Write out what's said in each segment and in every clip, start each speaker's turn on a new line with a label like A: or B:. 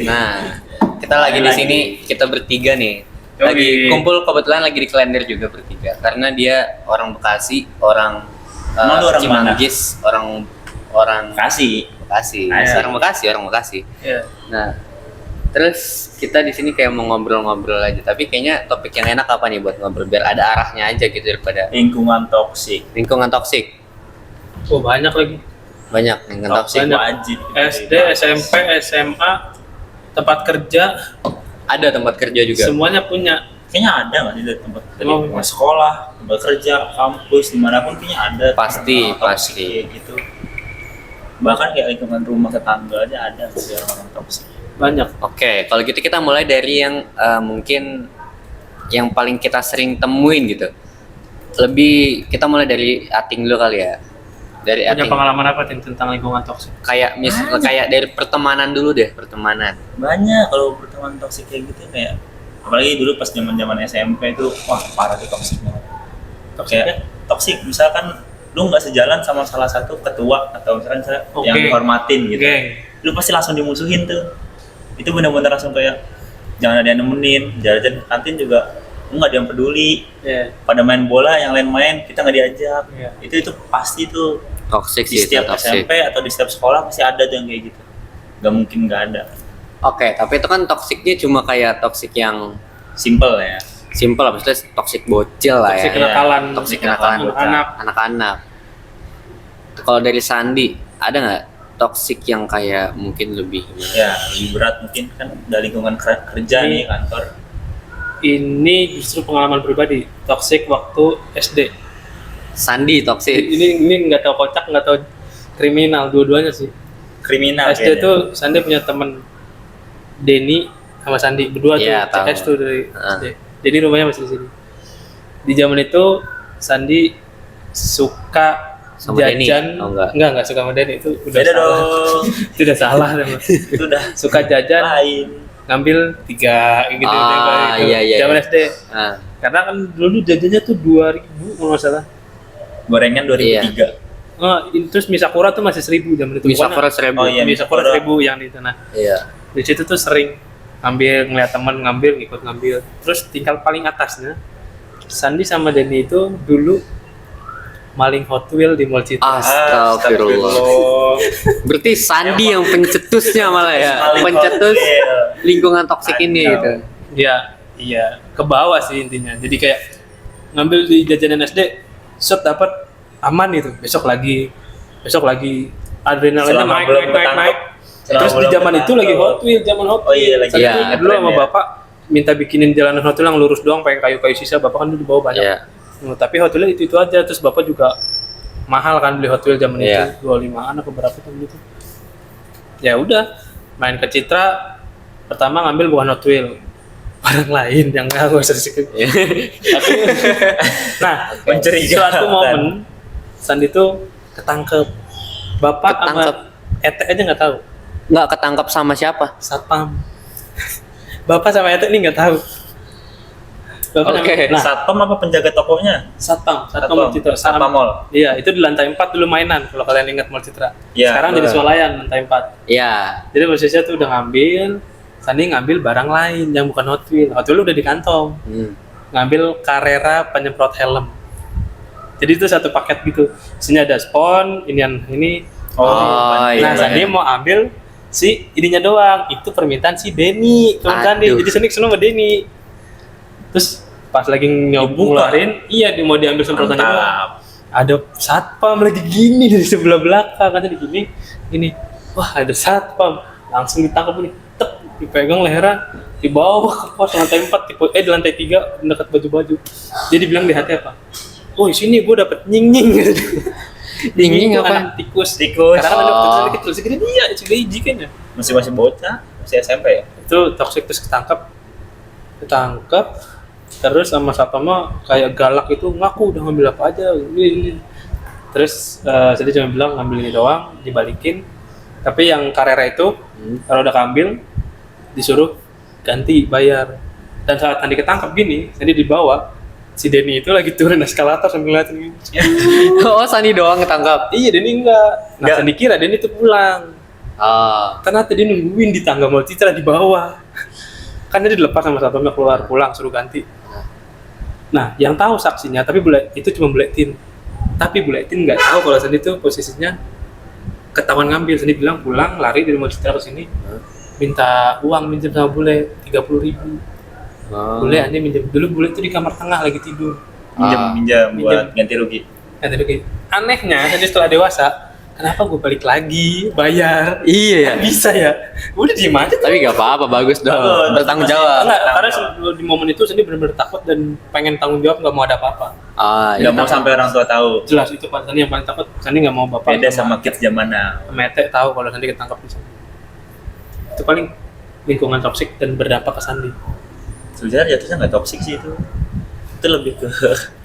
A: Nah, kita lagi di sini, kita bertiga nih. Lagi kumpul, kebetulan lagi di Klender juga bertiga. Karena dia orang Bekasi, orang Cimanggis, orang
B: Bekasi.
A: Orang Bekasi.
C: Iya.
A: Nah, terus kita di sini kayak mau ngobrol-ngobrol aja. Tapi kayaknya topik yang enak apa nih buat ngobrol biar ada arahnya aja gitu daripada
B: Lingkungan toksik.
A: lingkungan toksik.
C: Oh, banyak lagi.
A: Banyak lingkungan toksik.
C: Banyak.
B: Wajib.
C: SD, SMP, SMA, tempat kerja,
A: Ada tempat kerja juga.
C: semuanya punya.
B: Kayaknya ada nggak sih dari tempat
C: Oh.
B: sekolah, tempat kerja, kampus, dimanapun kayaknya ada.
A: Pasti,
B: orang toksik
A: pasti.
B: kayak gitu. Bahkan kayak lingkungan rumah tetangga aja ada sih orang toksik.
C: Banyak.
A: Oke, kalau gitu kita mulai dari yang mungkin yang paling kita sering temuin gitu. Lebih kita mulai dari Ating dulu kali ya. Dari
C: Punya
A: Ating.
C: pengalaman apa Tin, tentang lingkungan toksik?
A: Kayak kayak dari pertemanan dulu deh, pertemanan.
B: Banyak kalau pertemanan toksik kayak gitu kayak apalagi dulu pas zaman SMP itu wah parah tuh toksiknya. Kayak toksik misalkan lu nggak sejalan sama salah satu ketua atau misalkan yang
C: Oke.
B: dihormatin gitu.
C: Geng.
B: Lu pasti langsung dimusuhin tuh. Itu benar-benar langsung kayak jangan ada yang nemenin, jalan ke kantin juga lu nggak ada yang peduli.
C: Iya.
B: Pada main bola yang lain main kita nggak diajak.
C: Iya.
B: Itu pasti tuh
A: Toxic
B: di
A: sih, itu
B: setiap
A: toxic.
B: SMP atau di setiap sekolah pasti ada tuh yang kayak gitu. Gak mungkin nggak ada.
A: Oke, tapi itu kan toksiknya cuma kayak toksik yang
B: Simple ya.
A: simple, maksudnya toksik bocil lah
C: Toksik
A: ya.
C: kenakalan.
A: Toksik kenakalan
C: anak-anak.
A: anak-anak. Kalau dari Sandi, ada nggak toksik yang kayak mungkin lebih gimana?
B: Ya lebih berat mungkin kan dari lingkungan kerja
C: Ini-
B: nih kantor.
C: Ini justru pengalaman pribadi. Toksik waktu SD.
A: Sandi toksik.
C: Ini nggak tahu kocak, nggak tahu kriminal, dua-duanya sih.
B: Kriminal
C: SD
B: kayaknya.
C: tuh Sandi punya temen Denny sama Sandi berdua
A: Iya,
C: tuh CS
A: tahu.
C: tuh dari
A: Ah.
C: SD. Jadi rumahnya masih di sini. Di zaman itu Sandi suka
A: Sama Denny?
C: jajan.
A: Oh, enggak.
C: Enggak suka sama Denny, itu udah
B: Beda
C: salah.
B: dong.
C: Itu udah salah teman.
B: Itu udah
C: Suka jajan,
B: lain.
C: ngambil 3 gitu
A: Ah, iya, iya,
C: zaman
A: iya.
C: SD.
A: Ah,
C: Karena kan dulu jajannya tuh 2000 kalau nggak salah.
B: Gorengan 2003.
C: Terus mie sakura tuh masih 1000 zaman itu.
A: Mie sakura 1000.
B: Oh, iya.
C: Mie sakura
B: Mie sakura.
C: 1000 yang di sana.
A: Iya.
C: Di situ tuh sering ngambil, ngeliat teman ngambil, ikut ngambil. Terus tinggal paling atasnya Sandi sama Denny itu dulu maling Hot Wheel di Mall Citra.
A: Astagfirullah. Berarti Sandi yang pencetusnya malah ya.
B: Paling
A: Pencetus
B: hotel.
A: lingkungan toksik ini
B: Kacau.
A: gitu.
C: Iya, ke bawah sih intinya. Jadi kayak ngambil di jajanan SD, set dapat aman gitu. Besok lagi adrenalinnya
B: Selama
C: naik.
B: belum ketangkep. Selama
C: Terus di
B: belum
C: zaman itu
B: ketangkep.
C: lagi Hot Wheel, zaman Hot Wheel.
B: Oh iya, lagi.
C: Saya
A: Iya,
C: tuh dulu sama
B: tren ya.
C: bapak minta bikinin jalanan Hot Wheel yang lurus doang, pakai kayu-kayu sisa. Bapak kan dulu bawa banyak.
A: Iya.
C: Tapi Hot Wheel itu aja. Terus bapak juga mahal kan beli Hot Wheel zaman
A: Iya.
C: itu, 25-an atau berapa tuh gitu. Ya udah, main ke Citra. Pertama ngambil bukan Hot Wheel, barang lain yang nggak usah disebut.
A: Iya.
C: Tapi, nah,
B: Mencurigakan.
C: suatu momen Sandi tuh ketangkep. Bapak
A: Ketangkep.
C: sama Ete aja nggak tahu.
A: Nggak ketangkap sama siapa?
C: Satpam. Bapak sama Ete ini nggak tahu. Bapak
A: Oke.
C: nah,
B: Satpam apa penjaga tokonya?
C: Satpam
B: Satpam.
C: Citra.
B: Satpam Mall.
C: Iya, itu di lantai 4 dulu mainan kalau kalian ingat Mall Citra.
B: Iya,
C: Sekarang jadi
B: betul.
C: swalayan lantai 4.
A: Iya.
C: Jadi posisinya tuh udah ngambil, Sandi ngambil barang lain yang bukan Hot Wheel. Hot Wheel udah di kantong.
A: Hmm.
C: Ngambil Carrera penyemprot helm. Jadi itu satu paket gitu. Isinya ada spon, ini.
A: Oh,
C: Nah,
A: iya,
C: Sandi
A: iya.
C: mau ambil si ininya doang. Itu permintaan si Denny, teman Sandi.
A: Aduh.
C: Jadi Sandi kesana sama Denny. Terus pas lagi ngeluarin, iya dia mau diambil semprotannya doang.
B: Mantap.
C: Ada satpam lagi gini dari sebelah belakang, katanya gini. Wah, ada satpam. Langsung ditangkap nih. Tek, dipegang lehernya, dibawa ke pos lantai 4, di lantai 3 dekat baju-baju. Jadi bilang di hati apa? Oh, di sini gue dapet nying-nying.
A: Nying-nying
C: itu
A: apa?
C: anak tikus.
B: Tikus.
C: Karena kan ada
A: Oh.
C: kecil kecil segini dia, segini hiji kan ya.
B: Masih bocah, masih SMP ya?
C: Itu toxic, terus ketangkep, terus sama satpamnya kayak galak itu, ngaku udah ngambil apa aja ini. Terus saya cuma bilang ngambil ini doang, dibalikin. Tapi yang Carrera itu kalau udah keambil disuruh ganti bayar. Dan saat tadi ketangkep gini, jadi dibawa, si Denny itu lagi turun eskalator sambil ngeliatin gini.
A: Oh, Sandi doang ketangkap.
C: Iya, Denny enggak. Nah,
B: Enggak.
C: Sandi kira Denny itu pulang. Ternyata dia nungguin di tangga Mall Citra di bawah. Kan dia dilepas sama satpamnya, keluar pulang suruh ganti. Nah, yang tahu saksinya, tapi itu cuma buletin. Tapi buletin nggak tahu kalau Sandi itu posisinya ketahuan ngambil. Sandi bilang pulang, lari dari Mall Citra ke sini, minta uang, minjem sama bule 30.000. Bule aneh minjem dulu, bule itu di kamar tengah lagi tidur.
B: Minjam buat ganti rugi.
C: Ganti rugi. Anehnya, Sandi setelah dewasa, kenapa gue balik lagi bayar?
A: Iya ya.
C: Bisa ya. Udah diem aja.
A: Tapi gak apa-apa, bagus dong. Bertanggung jawab.
C: Enggak, karena di momen itu Sandi benar-benar takut dan pengen tanggung jawab, nggak mau ada apa-apa.
B: Nggak mau sampai orang tua tahu.
C: Jelas itu Pak Sandi yang paling takut. Sandi nggak mau bapak.
B: Beda sama kids zaman now.
C: Mete tahu kalau Sandi ketangkap di sana. Itu paling lingkungan toksik dan berdampak ke Sandi.
B: Sebenarnya jatuhnya nggak toksik sih itu. Itu lebih ke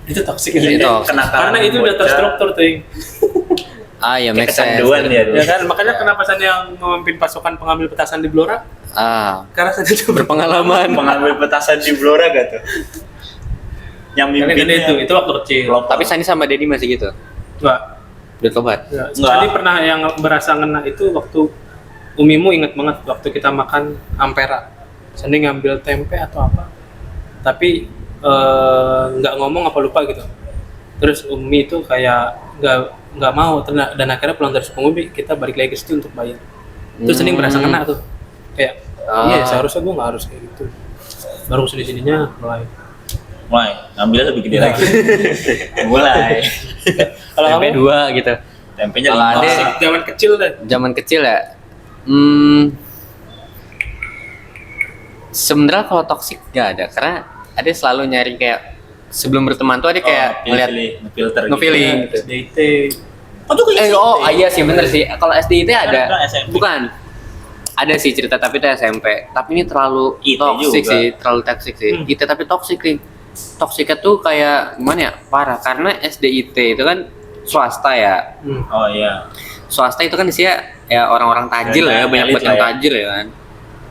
C: Itu toksik
A: Itu toksik.
C: Karena itu udah terstruktur tuh.
A: Ya make sense.
B: kecanduan dia.
C: Ya kan, makanya kenapa Sandi yang memimpin pasukan pengambil petasan di Blora? Karena Sandi itu
A: Berpengalaman.
B: Mengambil petasan di Blora gak tuh? Yang mimpinnya
C: itu waktu kecil.
A: Tapi Sandi sama Dedi masih gitu.
C: Enggak.
A: Udah tobat.
C: Sandi pernah yang berasa ngena itu waktu Umimu inget banget waktu kita makan Ampera. Sandi ngambil tempe atau apa. Tapi nggak ngomong apa lupa gitu. Terus Umi itu kayak nggak mau, dan akhirnya pulang dari Sukabumi kita balik lagi ke situ untuk bayar. Terus Sandi merasa kena tuh, kayak iya seharusnya gue nggak harus kayak gitu. Baru sini-sininya mulai
B: ngambilnya lebih gede lagi. Mulai.
C: kalau
A: Tempe
C: kamu
A: 2 gitu.
B: Tempenya
A: Kalau
B: 5.
A: ada
C: zaman kecil deh.
A: zaman kecil ya. Sebenarnya kalau toksik nggak ada, karena ada selalu nyari kayak sebelum berteman tuh ada kayak ngeliat
B: ngefilter
A: nge-feeling
B: gitu.
A: gitu.
C: SDIT.
A: Iya sih bener sih. Kalau SDIT ada,
B: Kan SMP.
A: bukan. Ada sih cerita, tapi itu SMP. Tapi ini terlalu
B: IT
A: toksik
B: juga.
A: sih, terlalu toksik sih. IT tapi toksik nih. Toksiknya tuh kayak gimana ya? Parah, karena SDIT itu kan swasta ya.
B: Oh iya.
A: Swasta itu kan isinya ya orang-orang tajir
B: Ya,
A: ya, banyak
B: elit
A: banget yang
B: lah ya.
A: tajir ya kan.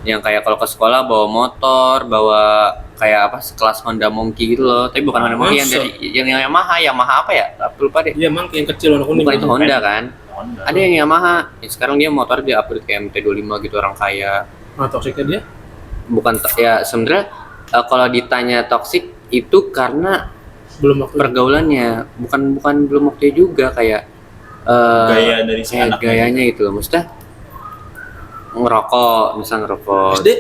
A: Yang kayak kalau ke sekolah bawa motor, bawa kayak apa sekelas Honda Monkey gitu loh. Tapi bukan Honda Monkey, yang
C: Masa?
A: dari yang Yamaha apa ya? Lupa deh.
C: Iya, emang yang kecil warna kuning.
A: Bukan itu Honda kan?
B: Honda.
A: Ada yang Yamaha. Ya, sekarang dia motor dia upgrade ke MT25 gitu, orang kaya.
C: Nah, toksiknya dia?
A: Bukan ya sebenarnya kalau ditanya toksik itu karena
C: Belum waktu.
A: pergaulannya, bukan belum waktu juga kayak
B: Gaya dari si
A: kayak
B: anaknya.
A: gayanya itu loh. Maksudnya ngerokok, misal ngerokok
C: SD?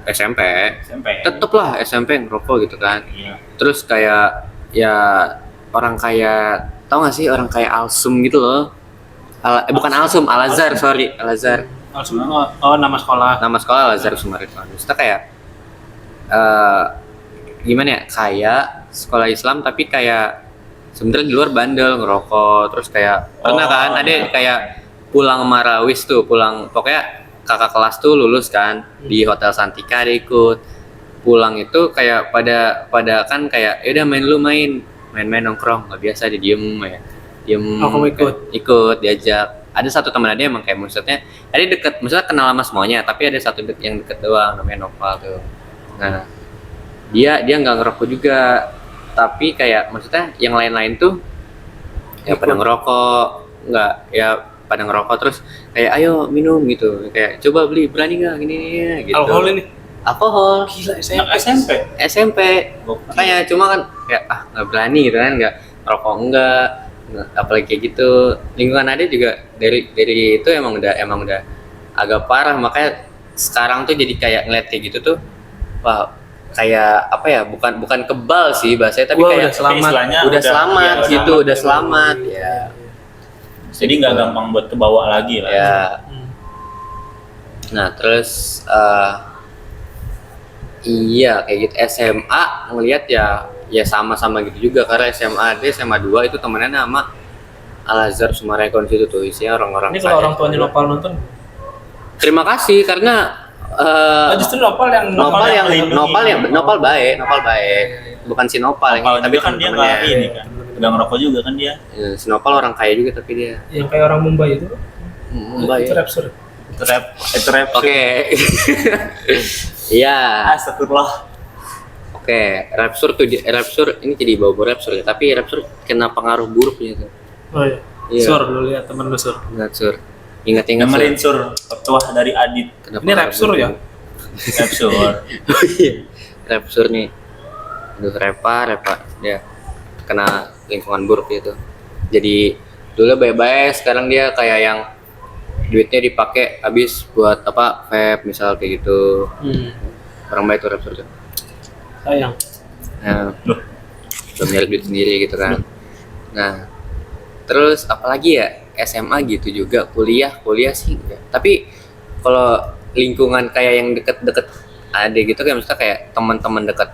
A: SMP,
B: SMP.
A: tetep lah SMP ngerokok gitu kan.
B: Iya.
A: Terus kayak ya orang kayak, tau gak sih orang kayak Alsum gitu loh. Bukan Alsum, Al-Azhar, sorry, Al-Azhar.
C: Oh, nama sekolah.
A: Nama sekolah Al-Azhar Sumarekon. Maksudnya kayak gimana ya, kayak sekolah Islam tapi kayak sebenarnya di luar bandel ngerokok. Terus kayak pernah kan ada kayak pulang marawis tuh, pulang pokoknya kakak kelas tuh lulus kan di Hotel Santika, dia ikut pulang itu kayak pada kan kayak ya udah main nongkrong, nggak biasa dia diem
C: Oh, kamu
A: ikut diajak. Ada satu teman dia emang kayak maksudnya ada deket, maksudnya kenal sama semuanya, tapi ada satu yang deket doang namanya Nopal tuh. Nah dia nggak ngerokok juga, tapi kayak maksudnya yang lain-lain tuh ya pada ngerokok, nggak ya pada ngerokok, terus kayak ayo minum gitu, kayak coba beli, berani nggak gini gitu. Alkohol
C: Gila,
A: SMP makanya cuma kan kayak nggak berani gitu kan, nggak ngerokok enggak, apalagi kayak gitu. Lingkungan ada juga dari itu emang udah agak parah, makanya sekarang tuh jadi kayak ngeliat kayak gitu tuh wah kayak apa ya, bukan kebal sih bahasanya, tapi kayak udah selamat gitu, udah selamat ya.
B: Jadi nggak gampang buat kebawa lagi lah.
A: Ya. Nah terus iya kayak gitu. SMA ngelihat ya sama-sama gitu juga, karena SMA 2 itu temennya sama Al-Azhar Sumarekon situ tuh isinya orang-orang.
C: Ini kalau orang tuanya Nopal nonton?
A: Terima kasih karena
C: justru Nopal
A: baik, bukan si Nopal yang
B: tapi kan dia nggak ini kan, nggak ngerokok juga kan dia.
A: Ya, si Nopal orang kaya juga tapi dia
C: yang kayak orang Mumbai itu.
A: Mumbai.
C: Itu rapper.
B: Itu rap.
A: Oke. Iya.
B: Astagfirullah.
A: Oke, Rapsur ini jadi bawa Rapsur ya, tapi Rapsur kena pengaruh buruknya tuh.
C: Oh iya.
A: Iya.
C: Sur, lu lihat temen lu Sur.
A: Rapsur. Ingat-ingat
B: Dengerin
A: Sur.
B: Sur, petuah dari Adit.
A: Kenapa
C: Ini rap Sur ya?
B: Rap Sur.
A: Oh iya, rap Sur nih. Aduh, Repa dia kena lingkungan buruk gitu. Jadi dulu baik-baik, sekarang dia kayak yang duitnya dipakai habis buat apa vape misal kayak gitu. Orang baik tuh rap Sur tuh.
C: Sayang.
A: Nah,
B: Loh.
A: belum nyari duit sendiri gitu kan. Nah, terus apalagi ya, SMA gitu juga, kuliah sih enggak. Tapi kalau lingkungan kayak yang deket-deket ada gitu kayak misalnya kayak teman-teman dekat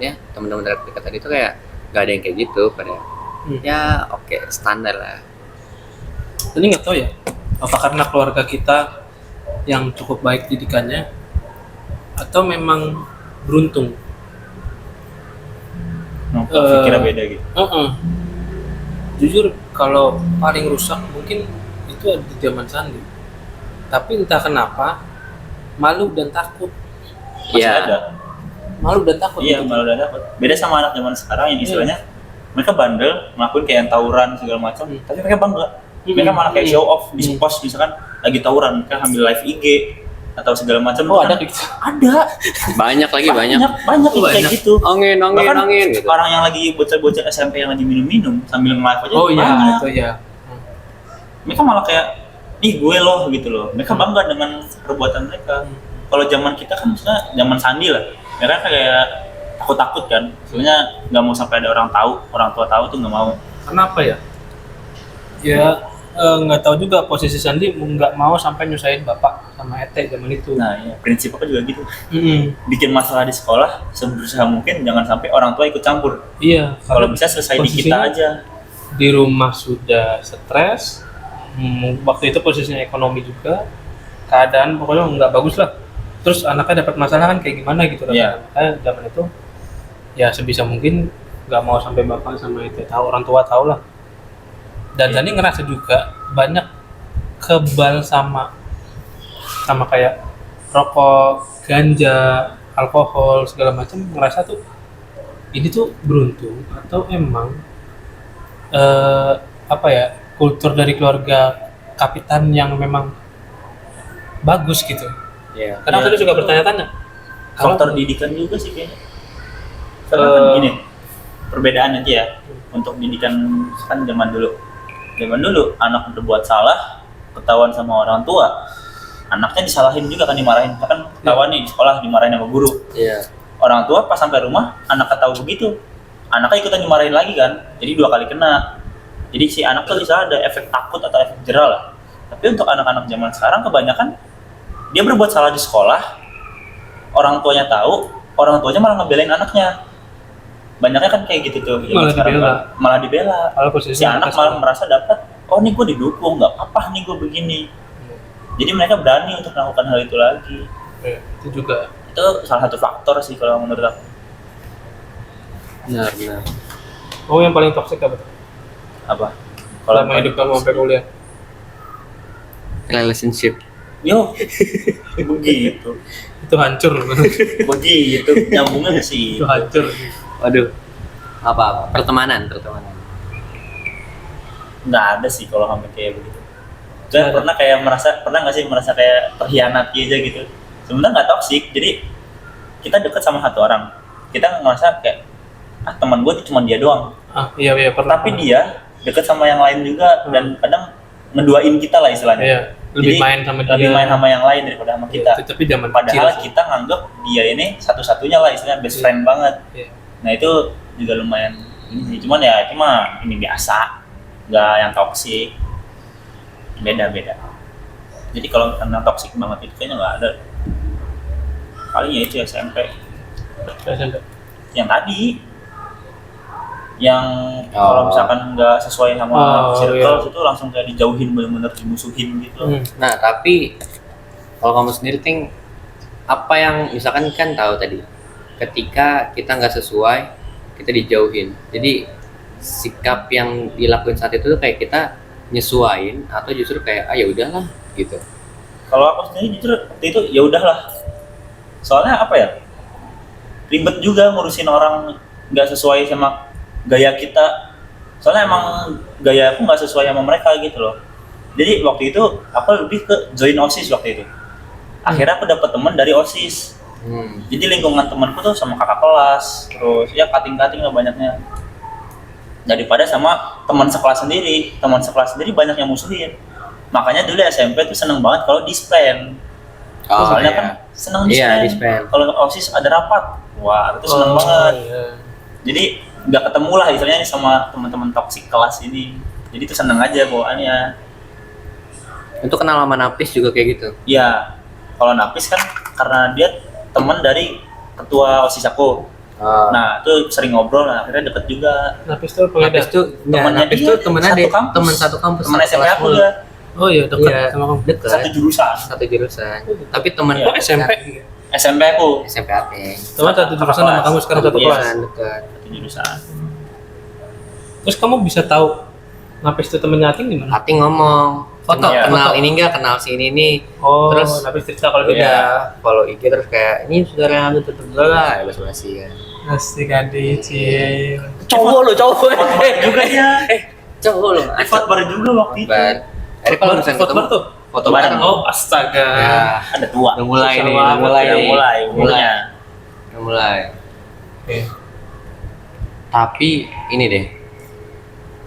A: tadi itu kayak nggak ada yang kayak gitu pada ya oke, standar lah.
C: Ini nggak tahu ya, apa karena keluarga kita yang cukup baik didikannya, atau memang beruntung.
B: Pikirnya beda gitu.
C: Jujur, kalau paling rusak mungkin itu ada di zaman Sandi. Tapi entah kenapa, malu dan takut.
B: Masih
A: Iya.
B: ada.
C: Malu dan takut.
B: Iya,
C: gitu.
B: malu dan dapat. Beda sama anak zaman sekarang yang istilahnya mereka bandel, ngelakuin kayak yang tawuran segala macam, tapi mereka bangga. Mereka malah kayak show off di post misalkan lagi tawuran, mereka ambil live IG atau segala macam.
C: Oh,
B: Kan
C: ada kayak gitu.
B: Ada.
A: Banyak lagi banyak.
B: Banyak yang kayak
C: Banyak.
B: gitu.
A: Angin
B: Bahkan
A: gitu.
B: orang yang lagi bocah-bocah SMP yang lagi minum-minum sambil nge-live aja
C: Oh iya,
B: banyak.
C: itu ya.
B: Mereka malah kayak, ih gue loh gitu loh. Mereka bangga dengan perbuatan mereka. Kalau zaman kita kan misalnya zaman Sandi lah, mereka kayak takut-takut kan. Sebenarnya nggak mau sampai ada orang tua tahu tuh nggak mau.
C: Kenapa ya? Ya nggak tahu juga, posisi Sandi nggak mau sampai nyusahin bapak sama Ete zaman itu.
B: Nah, ya, prinsip aku juga gitu.
C: Mm-mm.
B: Bikin masalah di sekolah seberusaha mungkin jangan sampai orang tua ikut campur.
C: Iya,
B: Kalau bisa selesai di kita
C: posisinya
B: aja.
C: di rumah sudah stres, waktu itu posisinya ekonomi juga, keadaan pokoknya nggak bagus lah. Terus anaknya dapat masalah kan kayak gimana gitu kan.
B: Iya.
C: Zaman itu ya sebisa mungkin nggak mau sampai bapak sama Ete tahu, orang tua tahu lah. Dan
B: Iya.
C: Dani ngerasa juga banyak kebal sama kayak rokok, ganja, alkohol segala macam, ngerasa tuh ini tuh beruntung atau emang apa ya, kultur dari keluarga kapitan yang memang bagus gitu.
A: Iya.
C: Karena
B: Iya.
C: tadi juga bertanya-tanya.
B: Faktor didikan juga sih kayaknya. Karena kan gini, perbedaan aja ya. Untuk didikan kan zaman dulu anak berbuat salah, ketahuan sama orang tua, anaknya disalahin juga kan, dimarahin. Kan ketahuan nih di sekolah dimarahin sama guru.
A: Iya.
B: Orang tua pas sampai rumah, anak tahu begitu, anaknya ikutan dimarahin lagi kan. Jadi 2 kali kena. Jadi si anak tuh bisa ada efek takut atau efek jera lah. Tapi untuk anak-anak zaman sekarang kebanyakan dia berbuat salah di sekolah, orang tuanya tahu, orang tuanya malah ngebelain anaknya. Banyaknya kan kayak gitu tuh zaman
C: Malah
B: sekarang
C: dibela.
B: kan. Malah dibela.
C: Kalau posisi
B: Si anak malah merasa dapat, oh nih gue didukung, nggak apa-apa nih gue begini. Jadi mereka berani untuk melakukan hal itu lagi.
C: itu juga.
B: Itu salah satu faktor sih kalau menurut aku.
A: Benar.
C: Oh, yang paling toksik apa tuh?
B: Apa?
C: Selama hidup kamu sampai kuliah.
A: Relationship.
B: Yo, begitu,
C: Itu hancur.
B: begitu, nyambungnya ke sih.
C: Itu hancur.
A: Waduh. Apa? Pertemanan.
B: Nggak ada sih kalau sampai kayak begitu. Dan pernah nggak sih merasa kayak terhianati aja gitu. Sebenarnya nggak toksik, jadi kita dekat sama satu orang, kita ngerasa kayak teman gue tuh cuma dia doang.
C: Iya pernah.
B: Tapi dia dekat sama yang lain juga dan kadang ngeduain kita lah istilahnya.
C: Iya, lebih
B: Jadi,
C: main sama dia.
B: lebih main sama yang lain daripada sama kita.
C: Iya, tapi zaman
B: Padahal
C: kecil.
B: kita nganggap dia ini satu-satunya lah istilahnya best friend banget.
C: Iya.
B: Nah itu juga lumayan ini sih. Cuman ya ini biasa, nggak yang toksik. Beda. Jadi kalau karena toksik banget itu kayaknya nggak ada. Paling ya itu SMP.
C: SMP.
B: Yang tadi, yang kalau misalkan nggak sesuai sama circle itu langsung kayak dijauhin, bener-bener dimusuhin gitu.
A: Nah, tapi kalau kamu sendiri Ting, apa yang misalkan kan tahu tadi, ketika kita nggak sesuai, kita dijauhin. Jadi sikap yang dilakuin saat itu tuh kayak kita nyesuain atau justru kayak ya udahlah gitu.
B: Kalau aku sendiri justru waktu itu ya udahlah. Soalnya apa ya? Ribet juga ngurusin orang nggak sesuai sama gaya kita. Soalnya emang gaya aku nggak sesuai sama mereka gitu loh. Jadi waktu itu aku lebih ke join OSIS waktu itu. Akhirnya aku dapat teman dari OSIS. Jadi lingkungan temanku tuh sama kakak kelas, terus ya kating-kating lah banyaknya. Daripada sama teman sekelas sendiri. Teman sekelas sendiri banyak yang musuhin. Makanya dulu SMP tuh seneng banget kalau dispen. Soalnya kan seneng dispen.
A: dispen.
B: Kalau OSIS ada rapat, wah itu seneng banget.
C: Iya.
B: Jadi nggak ketemu lah istilahnya sama teman-teman toksik kelas ini. Jadi tuh seneng aja bawaannya.
A: Itu kenal sama Napis juga kayak gitu.
B: Ya, kalau Napis kan karena dia teman dari ketua OSIS aku. Nah, itu sering ngobrol, nah akhirnya deket juga.
C: Napis tuh
A: Napis
C: pengedar.
A: tuh
B: Temennya
A: Napis
B: dia,
A: tuh temen
B: satu
A: adek,
B: kampus.
A: temen satu kampus.
B: Temen
A: satu
B: SMP
A: kelas
B: aku
A: mulu.
B: dia,
C: Oh iya, dekat
A: Iya,
C: sama kamu.
A: dekat.
B: satu jurusan.
A: Satu jurusan. Tapi temen
B: Iya.
C: Oh, SMP.
B: SMP aku,
A: SMP AP.
C: Teman satu jurusan sama kamu sekarang satu
B: Iya.
C: kelas.
A: Dekat.
B: satu jurusan.
C: Terus kamu bisa tahu Napis itu temennya Ating di mana?
A: Ating ngomong, foto,
B: Iya.
A: kenal
C: Foto.
A: ini enggak, kenal si ini nih.
C: Oh,
A: Terus
C: Napis cerita kalau gitu.
A: Udah follow IG terus kayak ini saudara lu tutup lah, basa-basi kan.
C: Asik adik, cie.
A: Cowok lo, cowok.
B: Foto juga dia.
A: Cowok lo.
B: Foto baru juga waktu itu.
A: Bar. Jadi kalau misalnya
C: Foto
A: ketemu
C: baru tuh?
A: foto
B: bareng.
A: bareng.
C: Oh, astaga.
A: Ya,
B: Ada tua.
A: udah mulai
C: Susah
A: nih,
C: banget
A: udah mulai
C: ya,
A: nih.
B: mulai umurnya.
A: Udah mulai.
C: Oke.
A: Tapi ini deh.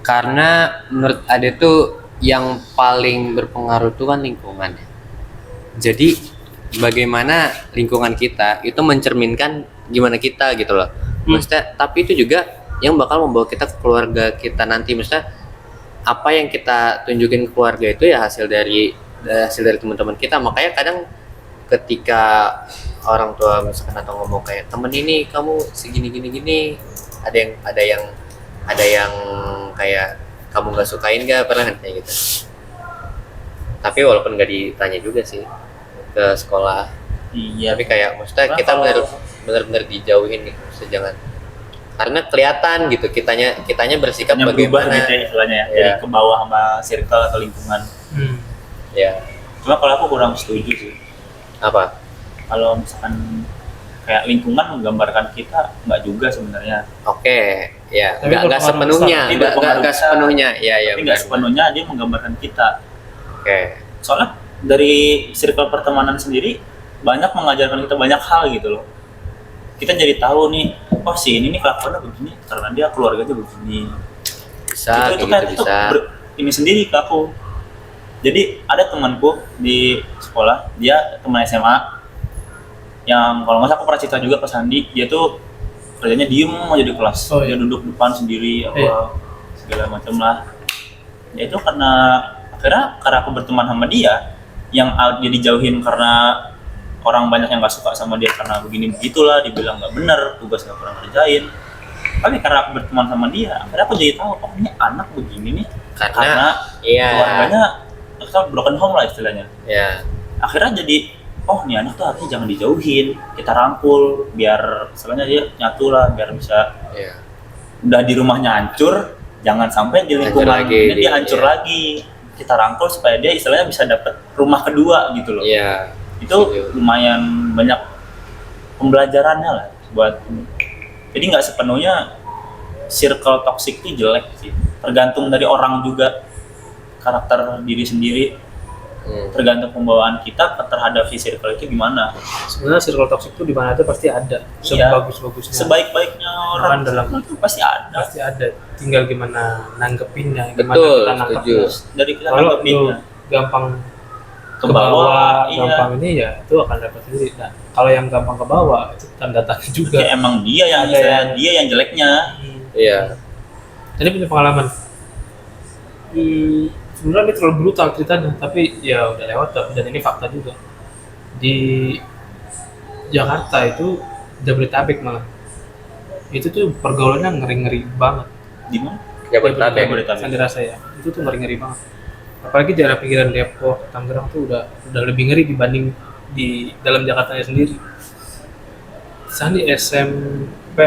A: Karena menurut Ade tuh yang paling berpengaruh tuh kan lingkungan ya. Jadi bagaimana lingkungan kita itu mencerminkan gimana kita gitu loh. Maksudnya, tapi itu juga yang bakal membawa kita ke keluarga kita nanti. Maksudnya apa yang kita tunjukin ke keluarga itu ya hasil dari teman-teman kita. Makanya kadang ketika orang tua misalkan atau ngomong kayak temen ini kamu segini gini ada yang kayak kamu nggak sukain nggak, pernah kayak gitu. Tapi walaupun nggak ditanya juga sih ke sekolah,
B: Iya.
A: tapi kayak maksudnya
B: Karena
A: kita
B: kalau-
A: benar-benar dijauhin gitu, maksudnya jangan, karena kelihatan gitu kitanya bersikap
B: Hanya berubah
A: bagaimana
B: gitu ya istilahnya ya.
A: Iya.
B: Dari ke bawah sama circle atau lingkungan.
A: ya.
B: Cuma kalau aku kurang setuju sih.
A: Apa
B: Kalau misalkan kayak lingkungan menggambarkan kita, nggak juga sebenarnya.
A: oke ya,
C: Tapi
A: nggak
C: berpengaruh
A: sepenuhnya
B: besar. Tapi
A: nggak
B: berpengaruh besar.
A: sepenuhnya ya
B: Tapi nggak sepenuhnya dia menggambarkan kita.
A: oke.
B: Soalnya dari circle pertemanan sendiri banyak mengajarkan kita banyak hal gitu loh. Kita jadi tahu nih, oh si ini nih kelakuannya begini karena dia keluarganya begini.
A: Bisa
B: itu
A: kayak
B: kan
A: gitu
B: itu
A: bisa.
B: ini sendiri ke aku. Jadi ada temanku di sekolah, dia teman SMA yang kalau nggak salah aku pernah cerita juga ke Sandi, dia tuh kerjanya diem aja di kelas.
C: Oh,
B: Dia
C: iya.
B: duduk depan sendiri apa
C: Iya.
B: segala macam lah. Ya itu karena aku berteman sama dia, yang dia dijauhin karena orang banyak yang nggak suka sama dia karena begini begitulah, dibilang nggak bener, tugas nggak pernah ngerjain. Tapi karena aku berteman sama dia, akhirnya aku jadi tahu, oh ini anak begini nih karena
A: iya
B: keluarganya broken home lah istilahnya.
A: ya
B: Akhirnya jadi, oh nih anak tuh harusnya jangan dijauhin, kita rangkul biar istilahnya dia nyatu lah, biar bisa
A: ya
B: udah di rumahnya hancur, jangan sampai di
A: Hancur
B: lingkungan
A: lagi,
B: ini dia hancur
A: iya.
B: lagi. Kita rangkul supaya dia istilahnya bisa dapet rumah kedua gitu loh.
A: iya
B: Itu
A: setuju.
B: lumayan banyak pembelajarannya lah buat. Jadi nggak sepenuhnya circle toxic itu jelek sih. Tergantung dari orang juga, karakter diri sendiri, tergantung pembawaan kita terhadap si circle itu gimana.
C: Sebenarnya circle toxic itu di mana aja pasti ada.
B: Iya.
C: Sebagus-bagusnya.
B: Sebaik-baiknya orang
C: Kan dalam-
B: itu pasti ada.
C: Pasti ada. Tinggal gimana nanggepinnya, gimana
A: Betul,
C: kita
A: setuju.
C: nangkepnya.
B: Dari kita
C: Kalau lu
B: nanggepinnya
C: gampang
B: ke bawah, iya.
C: gampang ini ya itu akan dapat sendiri. Nah, kalau yang gampang ke bawah itu tanda tanya juga.
B: Ya, emang dia yang
C: Ada
B: istilahnya
C: yang-
B: dia yang jeleknya.
A: iya
C: Jadi punya pengalaman. Sebenarnya ini terlalu brutal ceritanya, tapi ya udah lewat dan ini fakta juga. Di Jakarta itu Jabodetabek malah. Itu tuh pergaulannya ngeri-ngeri banget.
B: Di mana?
A: Jabodetabek
B: Jabodetabek.
C: Yang dirasa ya. Itu tuh ngeri-ngeri banget. Apalagi daerah pinggiran Depok, Tangerang tuh udah lebih ngeri dibanding di dalam Jakartanya sendiri. Misalnya di SMP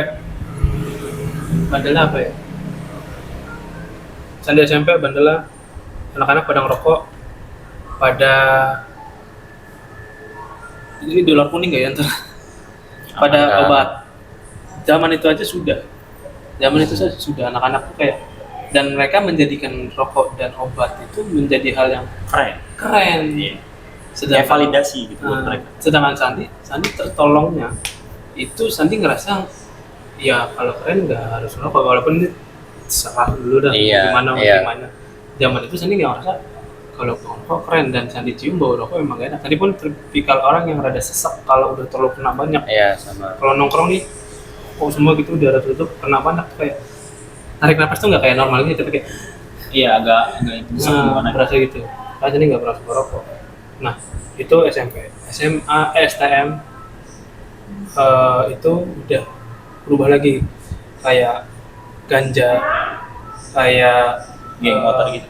C: Bandela apa ya? Misalnya di SMP Bandela anak-anak pada ngerokok, pada ini dolar kuning nggak ya ntar? Pada
A: Apa?
C: obat. Zaman itu aja sudah. Zaman itu saja sudah anak-anak tuh kayak dan mereka menjadikan rokok dan obat itu menjadi hal yang keren.
B: Iya.
C: Sedangkan
B: Kayak validasi gitu buat mereka.
C: sedangkan Sandi tertolongnya itu Sandi ngerasa ya kalau keren nggak harus rokok, walaupun ini salah dulu dan
A: Iya,
C: gimana
A: iya.
C: gimana. Zaman itu Sandi nggak ngerasa kalau rokok keren, dan Sandi cium bau rokok emang gak enak. Sandi pun tipikal orang yang rada sesak kalau udah terlalu kena banyak.
A: Iya, sama.
C: Kalau nongkrong nih, semua gitu udah tutup kena banyak tuh kayak tarik napas tuh nggak kayak normal gitu, tapi kayak
B: Iya, agak itu gimana.
C: berasa gitu. Karena Sandi nggak pernah suka rokok. Nah itu SMP, SMA, STM itu udah berubah lagi, kayak ganja, kayak
B: Geng motor gitu.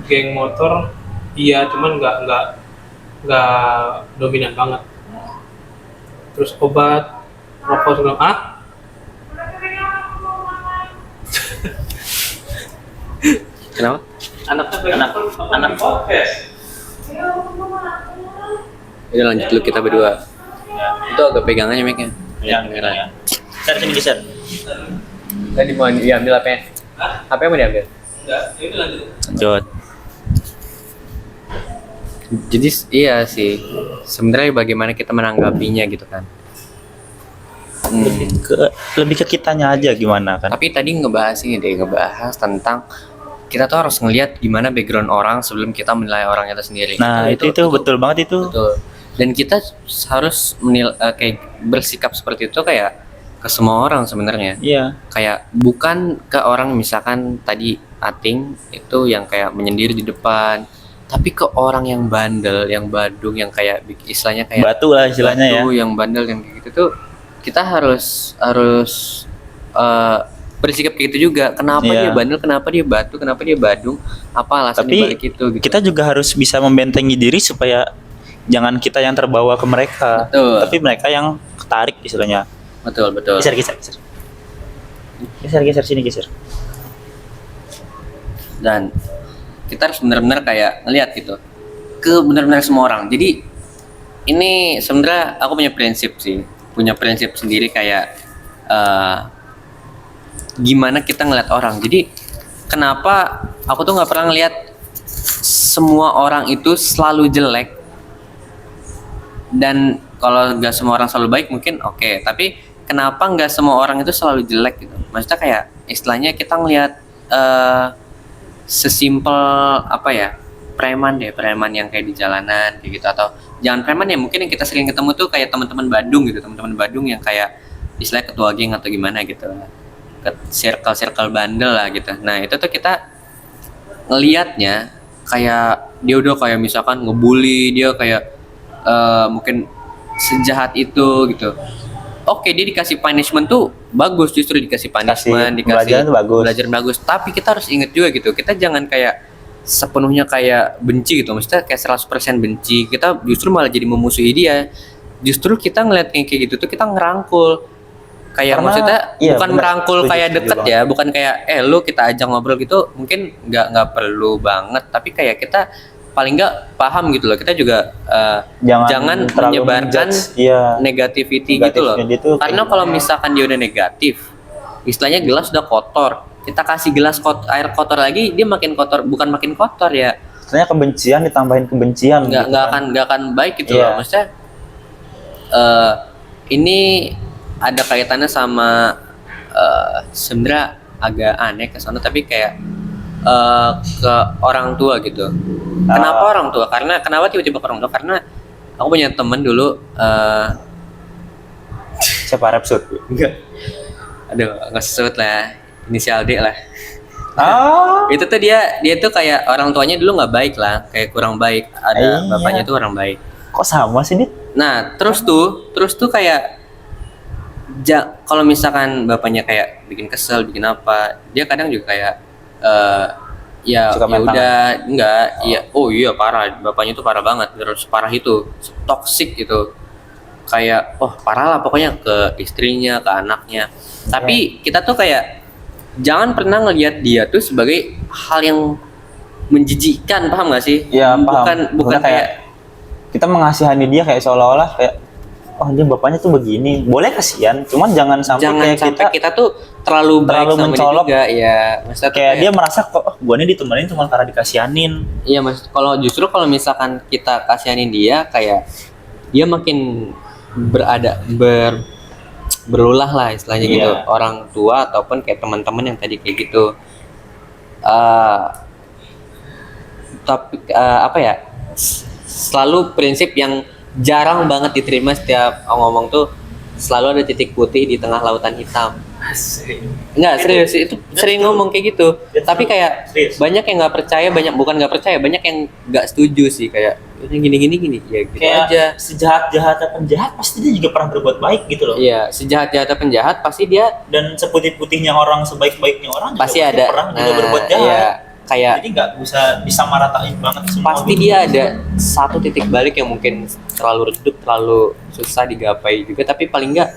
C: geng motor, iya, cuman nggak dominan banget. Terus obat, rokok sebelum
A: Kenapa?
C: anak podcast.
A: Udah lanjut dulu kita berdua.
B: Ya.
A: Itu agak pegangannya mic-nya.
B: Ya, ya. Geser sini geser.
A: Tadi mau diambil apa ya? Apa yang mau diambil?
C: Enggak, itu lanjut.
B: Lanjut.
A: Jadi iya sih. Sebenarnya bagaimana kita menanggapinya gitu kan.
B: Lebih ke kitanya aja gimana kan.
A: Tapi tadi ngebahas tentang kita tuh harus ngelihat gimana background orang sebelum kita menilai orang itu sendiri.
B: Nah, itu betul banget itu.
A: Betul. Dan kita harus kayak bersikap seperti itu kayak ke semua orang sebenarnya.
B: Iya.
A: Kayak bukan ke orang, misalkan tadi Ating itu yang kayak menyendiri di depan, tapi ke orang yang bandel, yang badung, yang kayak istilahnya kayak
B: Batu lah istilahnya ya.
A: batu, yang bandel, yang kayak gitu tuh kita harus bersikap kayak gitu juga. Kenapa
B: Iya.
A: dia bandel, kenapa dia batu, kenapa dia badung, apa alasan
B: Tapi
A: dibalik itu gitu.
B: kita juga harus bisa membentengi diri supaya jangan kita yang terbawa ke mereka,
A: Betul.
B: tapi mereka yang ketarik istilahnya.
A: Betul.
B: Geser sini geser.
A: Dan kita harus benar-benar kayak ngelihat gitu ke benar-benar semua orang. Jadi ini sebenarnya aku punya prinsip sendiri kayak gimana kita ngeliat orang. Jadi kenapa aku tuh nggak pernah ngeliat semua orang itu selalu jelek, dan kalau nggak semua orang selalu baik mungkin oke, tapi kenapa nggak semua orang itu selalu jelek gitu. Maksudnya kayak istilahnya kita ngelihat sesimpel apa ya, preman yang kayak di jalanan kayak gitu, atau jangan preman ya, mungkin yang kita sering ketemu tuh kayak teman-teman Badung yang kayak istilahnya ketua geng atau gimana gitu, ke circle bandel lah gitu. Nah itu tuh kita ngelihatnya kayak dia udah kayak misalkan ngebully, dia kayak mungkin sejahat itu gitu. Oke, dia dikasih punishment tuh bagus, justru dikasih punishment,
B: pelajaran tuh bagus.
A: pelajaran bagus. Tapi kita harus ingat juga gitu, kita jangan kayak sepenuhnya kayak benci gitu. Maksudnya kayak 100% benci. Kita justru malah jadi memusuhi dia. Justru kita ngeliat kayak gitu tuh kita ngerangkul. Kayak
B: Karena,
A: maksudnya
B: iya,
A: bukan
B: bener.
A: merangkul kayak
B: Setuju
A: deket
B: banget.
A: ya, bukan kayak lu kita ajak ngobrol gitu, mungkin nggak perlu banget. Tapi kayak kita paling nggak paham gitu loh, kita juga jangan
B: terlalu
A: menyebarkan
B: menjudge, iya,
A: negativity gitu loh.
B: itu
A: Karena kalau misalkan dia udah negatif, istilahnya gelas udah kotor, kita kasih gelas air kotor lagi, dia makin kotor, bukan makin kotor ya.
B: sebenarnya kebencian ditambahin kebencian
A: Nggak akan baik gitu
B: Iya.
A: loh. Maksudnya ini ada kaitannya sama sebenarnya agak aneh ke sana, tapi kayak ke orang tua gitu. Kenapa orang tua? Kenapa tiba-tiba ke orang tua? Karena aku punya temen dulu,
B: siapa Repsut?
A: enggak, aduh nggak sebut lah, inisial D lah. Itu tuh dia tuh kayak orang tuanya dulu nggak baik lah, kayak kurang baik. Ada bapaknya tuh orang baik.
B: Kok sama sih, Dit?
A: Nah terus tuh kayak kalau misalkan bapaknya kayak bikin kesel, bikin apa, dia kadang juga kayak ya
B: Suka main
A: udah enggak, ya oh iya parah, bapaknya tuh parah banget, terus parah itu toksik gitu, kayak parah lah pokoknya ke istrinya, ke anaknya. Tapi kita tuh kayak jangan pernah ngelihat dia tuh sebagai hal yang menjijikkan, paham gak sih?
B: Iya, paham.
A: Bukan
B: Bukan kayak kita mengasihani dia kayak seolah-olah kayak oh anjing bapaknya tuh begini. Boleh kasihan, cuman jangan sampai
A: Jangan
B: kayak
A: sampai kita tuh terlalu baik
B: terlalu
A: sama dia
B: mencolok.
A: juga ya. Maksudnya tuh
B: kayak dia merasa kok gua ini ditemenin cuma karena dikasihanin.
A: iya mas, kalau justru kalau misalkan kita kasihanin dia kayak dia makin berulah lah istilahnya
B: Iya.
A: gitu, orang tua ataupun kayak teman-teman yang tadi kayak gitu. Eh, tapi apa ya, selalu prinsip yang jarang banget diterima setiap ngomong tuh, selalu ada titik putih di tengah lautan hitam.
C: Asik.
A: Enggak,
B: Itu-
A: serius itu sering ngomong kayak gitu.
B: Itu
A: Tapi kayak
B: serius.
A: banyak yang nggak percaya, bukan nggak percaya, banyak yang nggak setuju sih, kayak ini gini ya gitu
B: Kayak
A: aja.
B: sejahat-jahat penjahat pasti dia juga pernah berbuat baik gitu loh.
A: Iya, sejahat-jahat penjahat pasti dia
B: Dan seputih-putihnya orang, sebaik-baiknya orang juga
A: pasti ada.
B: pernah juga berbuat jahat.
A: Iya, kayak
B: Jadi nggak bisa disamaratain banget semua.
A: pasti
B: gitu.
A: dia ada satu titik balik yang mungkin terlalu redup, terlalu susah digapai juga, tapi paling nggak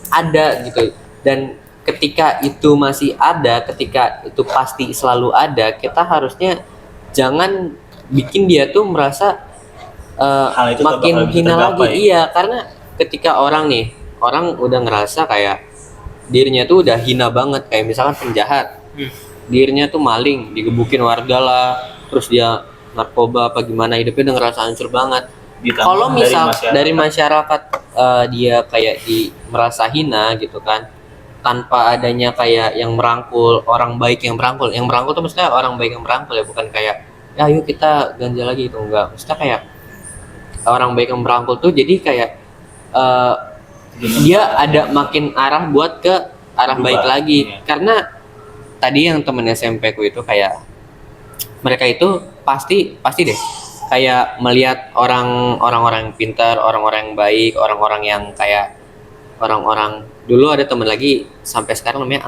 A: ada gitu. Dan ketika itu masih ada, ketika itu pasti selalu ada, kita harusnya jangan bikin dia tuh merasa
B: Hal itu tak
A: makin
B: bakal bisa
A: hina lagi.
B: tergapai.
A: Iya, karena ketika orang udah ngerasa kayak dirinya tuh udah hina banget, kayak misalkan penjahat, dirinya tuh maling, digebukin warga lah, terus dia narkoba apa gimana, hidupnya udah ngerasa hancur banget.
B: Ditambah
A: Kalau misal dari
B: masyarakat.
A: masyarakat dia kayak merasa hina gitu kan, tanpa adanya kayak yang merangkul, orang baik yang merangkul tuh maksudnya orang baik yang merangkul ya, bukan kayak ya ayo kita ganja lagi itu, enggak, maksudnya kayak orang baik yang merangkul tuh jadi kayak dia ada makin arah buat ke arah
B: Berubah,
A: baik lagi.
B: iya.
A: Karena tadi yang temen SMP ku itu kayak mereka itu pasti deh kayak melihat orang-orang pintar, orang-orang yang baik, orang-orang yang kayak orang-orang dulu ada temen lagi sampai sekarang namanya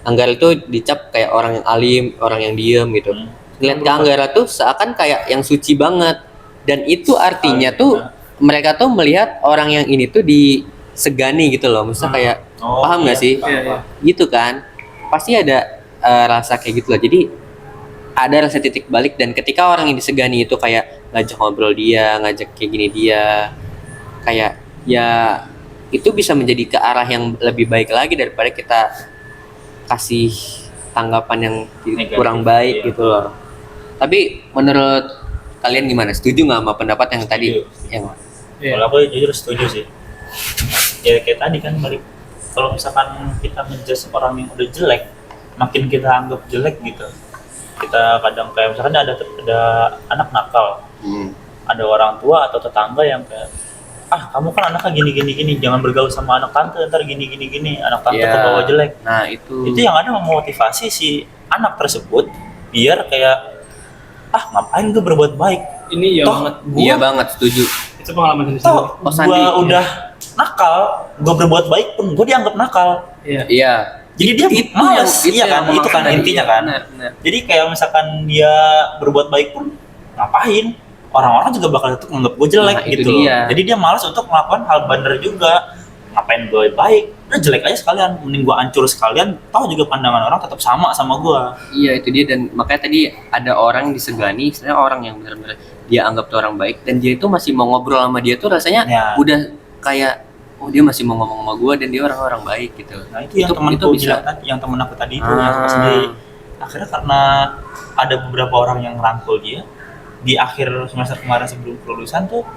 A: Anggara itu dicap kayak orang yang alim, orang yang diem gitu. Ngeliat ke Anggara tuh seakan kayak yang suci banget, dan itu artinya tuh mereka tuh melihat orang yang ini tuh disegani gitu loh, maksudnya kayak paham nggak sih?
C: Iya.
A: Gitu kan, pasti ada rasa kayak gitu loh. Jadi ada rasa titik balik, dan ketika orang yang disegani itu kayak ngajak ngobrol dia, ngajak kayak gini dia, kayak ya itu bisa menjadi ke arah yang lebih baik lagi daripada kita kasih tanggapan yang
B: Negatif,
A: kurang baik
B: iya.
A: gitu loh. Tapi menurut kalian gimana? Setuju nggak sama pendapat yang tadi?
B: Setuju.
A: Yang
C: Iya.
B: Kalau aku jujur setuju sih. Ya kayak tadi kan balik. Kalau misalkan kita ngejudge orang yang udah jelek, makin kita anggap jelek gitu. Kita kadang kayak misalkan ada anak nakal, ada orang tua atau tetangga yang kayak kamu kan anaknya gini, jangan bergaul sama anak tante, ntar gini, anak tante
A: Iya.
B: kebawa jelek.
A: Nah itu
B: Itu yang ada memotivasi si anak tersebut biar kayak ngapain gue berbuat baik,
C: Ini ya
B: toh
C: banget.
A: iya banget setuju.
C: Itu pengalaman sendiri.
B: toh
A: Oh, Sandi,
B: gue
A: iya.
B: udah nakal, gue berbuat baik pun gue dianggap nakal.
C: Iya.
A: Iya.
B: Jadi dia males, iya kan,
A: yang
B: itu kan
A: tadi.
B: intinya kan.
A: Benar.
B: Jadi kayak misalkan dia berbuat baik pun ngapain, orang-orang juga bakal tetap menganggap gue jelek
A: Nah, itu
B: gitu.
A: dia.
B: Jadi dia malas untuk melakukan hal bener juga. Ngapain gue baik, udah jelek aja sekalian, mending gue hancur sekalian. Tahu juga pandangan orang tetap sama gue.
A: Iya itu dia, dan makanya tadi ada orang disegani, istilahnya orang yang benar-benar dia anggap tuh orang baik, dan dia itu masih mau ngobrol sama dia tuh rasanya
B: Ya.
A: udah kayak dia masih mau ngomong sama gue dan dia orang-orang baik gitu.
B: Nah itu yang temanku bilang tadi, yang temen aku tadi itu yang aku sendiri. Akhirnya karena ada beberapa orang yang rangkul dia di akhir semester kemarin sebelum kelulusan tuh,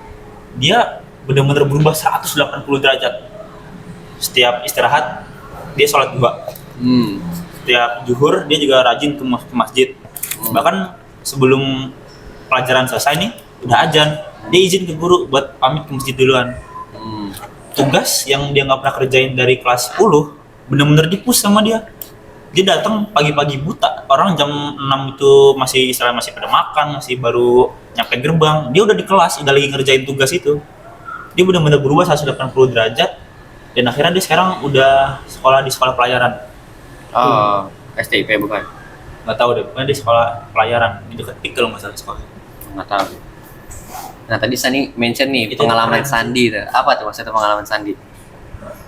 B: dia benar-benar berubah 180 derajat. Setiap istirahat dia sholat 2. Setiap zuhur dia juga rajin ke masjid. Bahkan sebelum pelajaran selesai nih udah azan, dia izin ke guru buat pamit ke masjid duluan. Tugas yang dia nggak pernah kerjain dari kelas 10 bener-bener di-push sama dia. Dia datang pagi-pagi buta, orang jam 6 itu masih pada makan, masih baru nyampe gerbang, dia udah di kelas, udah lagi ngerjain tugas itu. Dia bener-bener berubah 180 derajat, dan akhirnya dia sekarang udah sekolah di sekolah pelayaran.
A: Oh, STIP bukan?
B: Nggak tahu deh, pokoknya di sekolah pelayaran di dekat Pik kalau nggak salah sekolah.
A: Nggak tahu. Nah tadi Sandi mention nih
B: Itu
A: pengalaman
B: keren.
A: Sandi tuh. Apa tuh maksudnya pengalaman Sandi?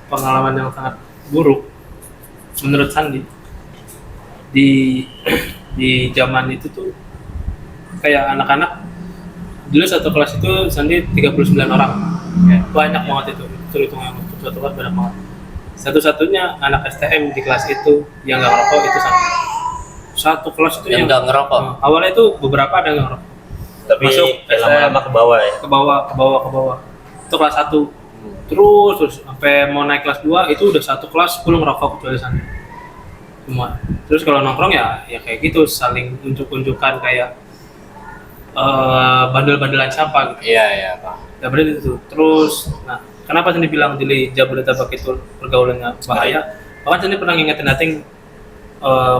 C: Pengalaman yang sangat buruk menurut Sandi di zaman itu tuh kayak anak-anak dulu satu kelas itu Sandi 39 orang. Banyak banget itu. betul itu yang satu kelas banyak banget. Satu-satunya anak STM di kelas itu yang nggak ngerokok itu satu kelas itu
A: Yang nggak ngerokok.
C: Awalnya itu beberapa ada yang ngerokok.
B: Tapi
C: Masuk
B: lama-lama ke bawah ya.
C: ke bawah. Itu kelas 1. Terus sampai mau naik kelas 2 itu udah satu kelas 10 ngerokok kecuali sana. Semua. Terus kalau nongkrong ya kayak gitu saling unjuk-unjukan kayak bandel-bandelan sampah gitu.
A: Iya, Pak.
C: Gak bener itu. Terus, nah kenapa Sandi bilang di Jabodetabek itu pergaulannya bahaya? Bahkan Sandi pernah ngingetin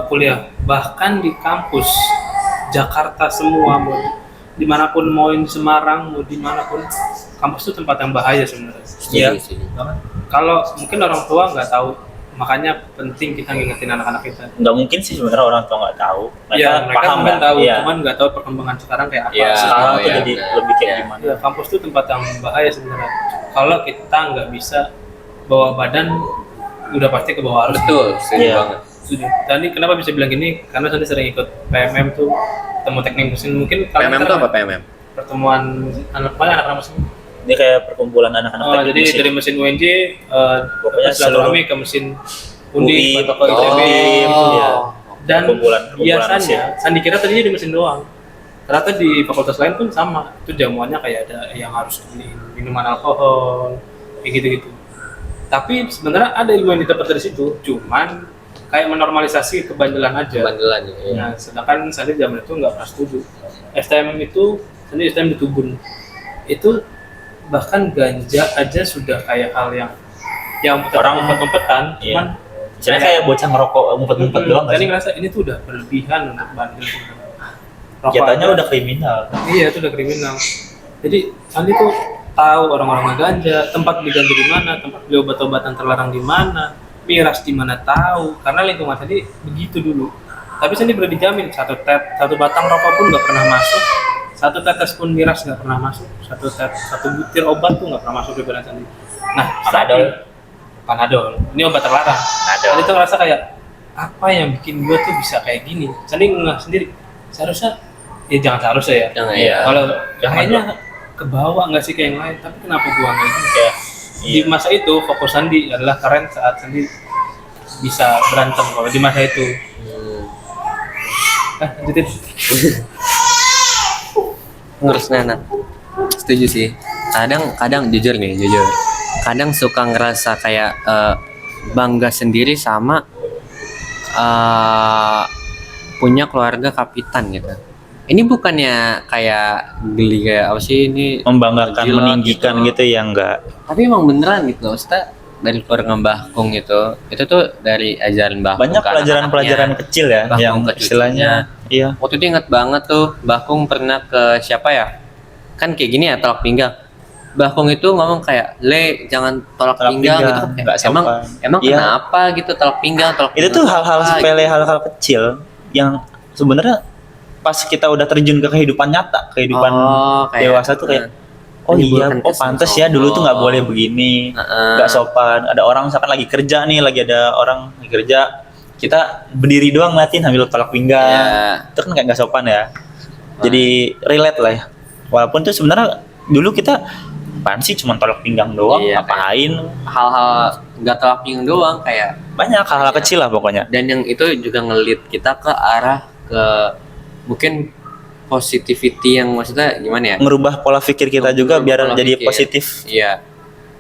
C: kuliah, bahkan di kampus Jakarta semua, mau dimanapun, mau di Semarang, mau dimanapun, kampus itu tempat yang bahaya sebenarnya.
B: Iya.
C: Kalau mungkin orang tua nggak tahu, makanya penting kita ngingetin anak-anak kita.
B: Nggak mungkin sih sebenarnya orang tua nggak tahu.
C: Iya, mereka
B: paham
C: mungkin
B: kan?
C: tahu,
B: Iya.
C: cuman nggak tahu perkembangan sekarang kayak apa.
A: Iya.
B: Sekarang tuh
A: iya,
B: jadi
A: benar.
B: lebih kayak
A: Iya.
B: gimana?
C: Ya, kampus itu tempat yang bahaya sebenarnya. Kalau kita nggak bisa bawa badan, udah pasti ke bawah arus.
A: Betul, setuju
B: Iya.
A: banget.
C: Setuju. Tadi kenapa bisa bilang gini? Karena tadi sering ikut PMM tuh, ketemu teknik mesin. Mungkin kalian
A: PMM itu apa PMM?
C: pertemuan anak-anak mesin.
B: Ini kayak perkumpulan anak-anak teknik
C: Jadi
B: mesin.
C: dari mesin UNJ,
B: Pokoknya
C: silaturahmi ke mesin Undi,
B: UI,
C: atau ke ITB.
B: iya.
C: Dan
B: Perkumpulan
C: biasanya Sandi kira tadinya di mesin doang. Ternyata di fakultas lain pun sama. Itu jamuannya kayak ada yang harus beli minuman alkohol, kayak gitu-gitu. Tapi sebenarnya ada ilmu yang didapat dari situ, cuman kayak menormalisasi kebandelan aja.
A: Bandelan ya.
C: Nah, sedangkan Sandi zaman itu nggak pernah setuju. STM itu, Sandi STM di Tubun. Itu bahkan ganja aja sudah kayak hal yang
B: Orang-
C: umpet-umpetan,
B: Iya.
C: cuman
B: Jadi kayak bocah ngerokok ngumpet-ngumpet doang nggak
C: Sandi
B: sih?
C: ngerasa ini tuh udah berlebihan untuk bandel. Rokok
B: Jatuhnya
C: aja-
B: udah kriminal.
C: Iya, itu udah kriminal. Jadi Sandi tuh tahu orang-orang ganja, tempat beli ganja di mana, tempat beli obat-obatan terlarang di mana, miras di mana tahu. Karena lingkungan Sandi begitu dulu. Tapi Sandi boleh dijamin satu batang rokok pun nggak pernah masuk, satu tetes pun miras nggak pernah masuk, satu butir obat tuh nggak pernah masuk di badan Sandi. Nah, Panadol. Ini obat terlarang. Sandi tuh ngerasa kayak apa yang bikin gua tuh bisa kayak gini. Sandi nggak sendiri. Seharusnya jangan seharusnya ya.
A: Jangan,
B: Iya.
C: Kalau
B: Jangan
C: kayaknya ke bawah nggak sih kayak yang lain, tapi kenapa gua nggak gitu?
B: Kayak
C: Di masa itu fokus Sandi adalah keren saat Sandi bisa berantem kalau di masa itu. Lanjutin.
A: Ngurus anak. Setuju sih. Kadang jujur, kadang suka ngerasa kayak bangga sendiri sama punya keluarga kapitan gitu. Ini bukannya kayak geli kayak apa sih ini,
B: membanggakan,
A: Jilat
B: meninggikan gitu ya enggak.
A: tapi emang beneran gitu loh. Maksudnya dari keluarga Mbah Kung itu tuh dari ajaran Mbah Kung
B: Banyak
A: ke
B: pelajaran-pelajaran
A: anak-anaknya.
B: kecil ya
A: Mbah
B: yang
A: Kung ke
B: istilahnya iya.
A: Waktu itu ingat banget tuh Mbah Kung pernah ke siapa ya, kan kayak gini ya, tolak pinggang. Mbah Kung itu ngomong kayak, "Le, jangan tolak pinggang," gitu kan.
B: nggak
A: Emang
B: sopan. Iya.
A: kenapa gitu tolak pinggang?
B: Itu tuh hal-hal sepele, hal-hal kecil yang sebenarnya pas kita udah terjun ke kehidupan nyata, kehidupan dewasa tuh kayak oh iya,
A: menimbulkan
B: oh pantas ya dulu tuh nggak
A: sombong.
B: boleh begini, nggak sopan. Ada orang misalkan lagi kerja nih, lagi ada orang lagi kerja, kita berdiri doang ngeliatin sambil tolak pinggang,
A: Iya.
B: itu kan kayak nggak sopan ya. Jadi relate lah ya. Walaupun tuh sebenarnya dulu kita apaan sih cuma tolak pinggang doang,
A: Iya,
B: ngapain?
A: Hal-hal nggak tolak pinggang doang kayak,
B: Banyak hal-hal
A: Iya.
B: kecil lah pokoknya.
A: dan yang itu juga ngelit kita ke arah ke mungkin positivity yang maksudnya gimana ya?
B: Ngerubah pola pikir kita juga
A: Ngerubah
B: biar
A: pola
B: jadi
A: pikir.
B: positif.
A: Iya.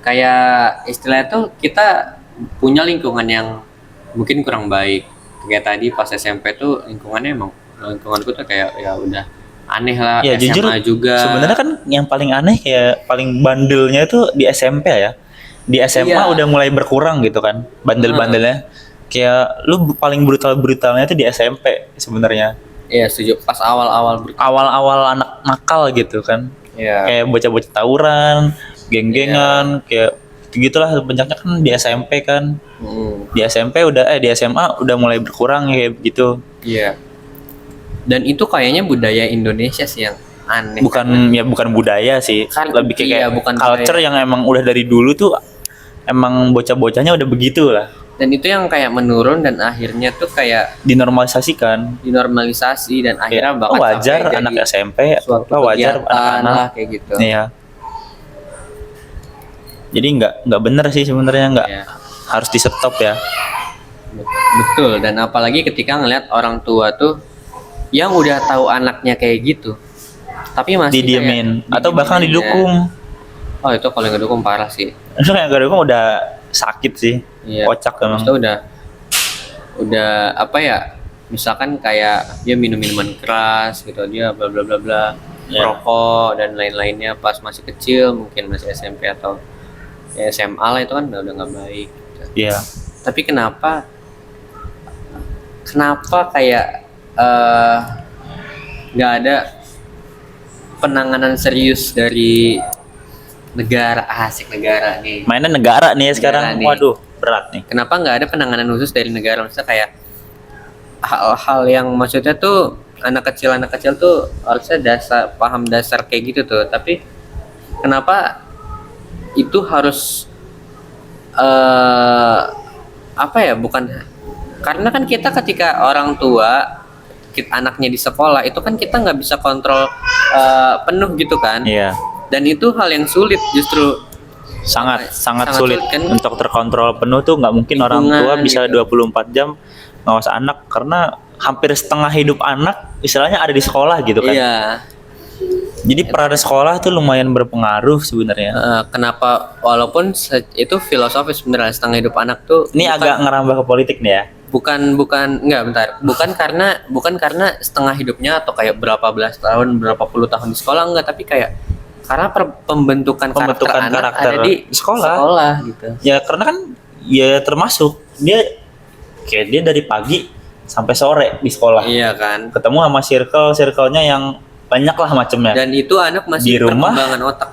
A: Kayak istilahnya tuh kita punya lingkungan yang mungkin kurang baik. Kayak tadi pas SMP tuh lingkunganku tuh kayak ya udah aneh lah.
B: Ya
A: SMA
B: jujur
A: juga.
B: sebenarnya kan yang paling aneh kayak paling bandelnya itu di SMP ya. Di SMA
A: Iya.
B: udah mulai berkurang gitu kan bandel-bandelnya. Kayak lu paling brutalnya itu di SMP sebenarnya.
A: Iya, setuju. Pas awal-awal
B: Awal-awal anak nakal gitu kan.
A: Iya.
B: Kayak bocah-bocah tawuran, geng-gengan, kayak gitulah banyaknya kan di SMP kan. Di SMP di SMA udah mulai berkurang kayak begitu.
A: Iya. Dan itu kayaknya budaya Indonesia sih yang aneh.
B: Bukan budaya sih,
A: Kan,
B: lebih kayak
A: iya, bukan
B: culture
A: budaya.
B: yang emang udah dari dulu tuh emang bocah-bocahnya udah begitu lah,
A: Dan itu yang kayak menurun dan akhirnya tuh kayak
B: dinormalisasikan.
A: dinormalisasi dan akhirnya
B: Ya,
A: bahkan
B: wajar
A: sampai
B: anak
A: jadi
B: SMP
A: suatu
B: wajar
A: kegiatan
B: anak-anak
A: lah kayak gitu.
B: iya. Jadi nggak bener sih sebenarnya, nggak
A: Iya.
B: harus di stop ya.
A: Betul, dan apalagi ketika ngelihat orang tua tuh yang udah tahu anaknya kayak gitu, tapi masih
B: Didiemin
A: kayak
B: atau bahkan
A: didiemin aja.
B: didukung.
A: Oh itu kalau yang ngedukung parah sih.
B: Itu kayak gak didukung udah sakit sih.
A: Iya.
B: Kocak emang.
A: Maksudnya udah apa ya? Misalkan kayak dia minum minuman keras gitu, dia bla bla bla bla,
B: Iya.
A: merokok dan lain-lainnya pas masih kecil, mungkin masih SMP atau ya SMA lah, itu kan udah nggak baik. Gitu.
B: Iya.
A: Tapi kenapa kayak nggak ada penanganan serius dari negara, asik negara nih.
B: Mainnya negara nih ya sekarang.
A: Negara nih.
B: Waduh, berat nih.
A: Kenapa nggak ada penanganan khusus dari negara? Maksudnya kayak hal-hal yang maksudnya tuh anak kecil tuh harusnya paham dasar kayak gitu tuh. Tapi kenapa itu harus apa ya? Bukan karena kan kita ketika orang tua anaknya di sekolah itu kan kita nggak bisa kontrol penuh gitu kan.
B: Iya.
A: Dan itu hal yang sulit justru.
B: Sangat
A: Sangat
B: sulit
A: sulit kan?
B: untuk terkontrol penuh tuh, nggak mungkin orang
A: Lingkungan
B: tua bisa
A: gitu.
B: 24 jam ngawas anak karena hampir setengah hidup anak istilahnya ada di sekolah gitu kan.
A: Iya.
B: Jadi peran sekolah tuh lumayan berpengaruh sebenarnya.
A: Kenapa walaupun itu filosofis sebenarnya setengah hidup anak tuh
B: Ini agak ngerambah ke politik nih ya.
A: bukan enggak bentar bukan karena setengah hidupnya atau kayak berapa belas tahun berapa puluh tahun di sekolah, enggak, tapi kayak karena pembentukan karakter anak ada di sekolah gitu.
B: Ya karena kan ya termasuk dia kayak dia dari pagi sampai sore di sekolah.
A: Iya kan,
B: Ketemu sama circle-nya yang banyak lah macamnya.
A: dan itu anak masih
B: Di rumah,
A: perkembangan otak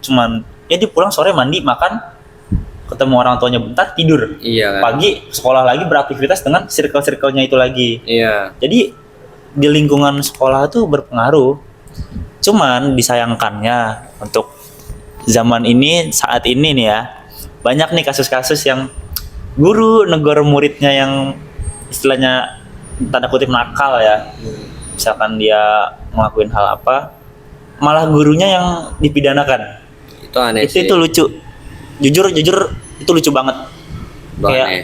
B: cuman dia pulang sore mandi makan, ketemu orang tuanya bentar tidur.
A: iya kan.
B: Pagi sekolah lagi beraktivitas dengan circle-nya itu lagi.
A: Iya.
B: Jadi di lingkungan sekolah tuh berpengaruh. Cuman disayangkannya untuk zaman ini, saat ini nih ya, banyak nih kasus-kasus yang guru negor muridnya yang istilahnya tanda kutip nakal ya. Misalkan dia ngelakuin hal apa, malah gurunya yang dipidanakan.
A: Itu aneh sih.
B: Itu lucu. Jujur itu lucu banget.
A: Itu
B: Kayak
A: aneh.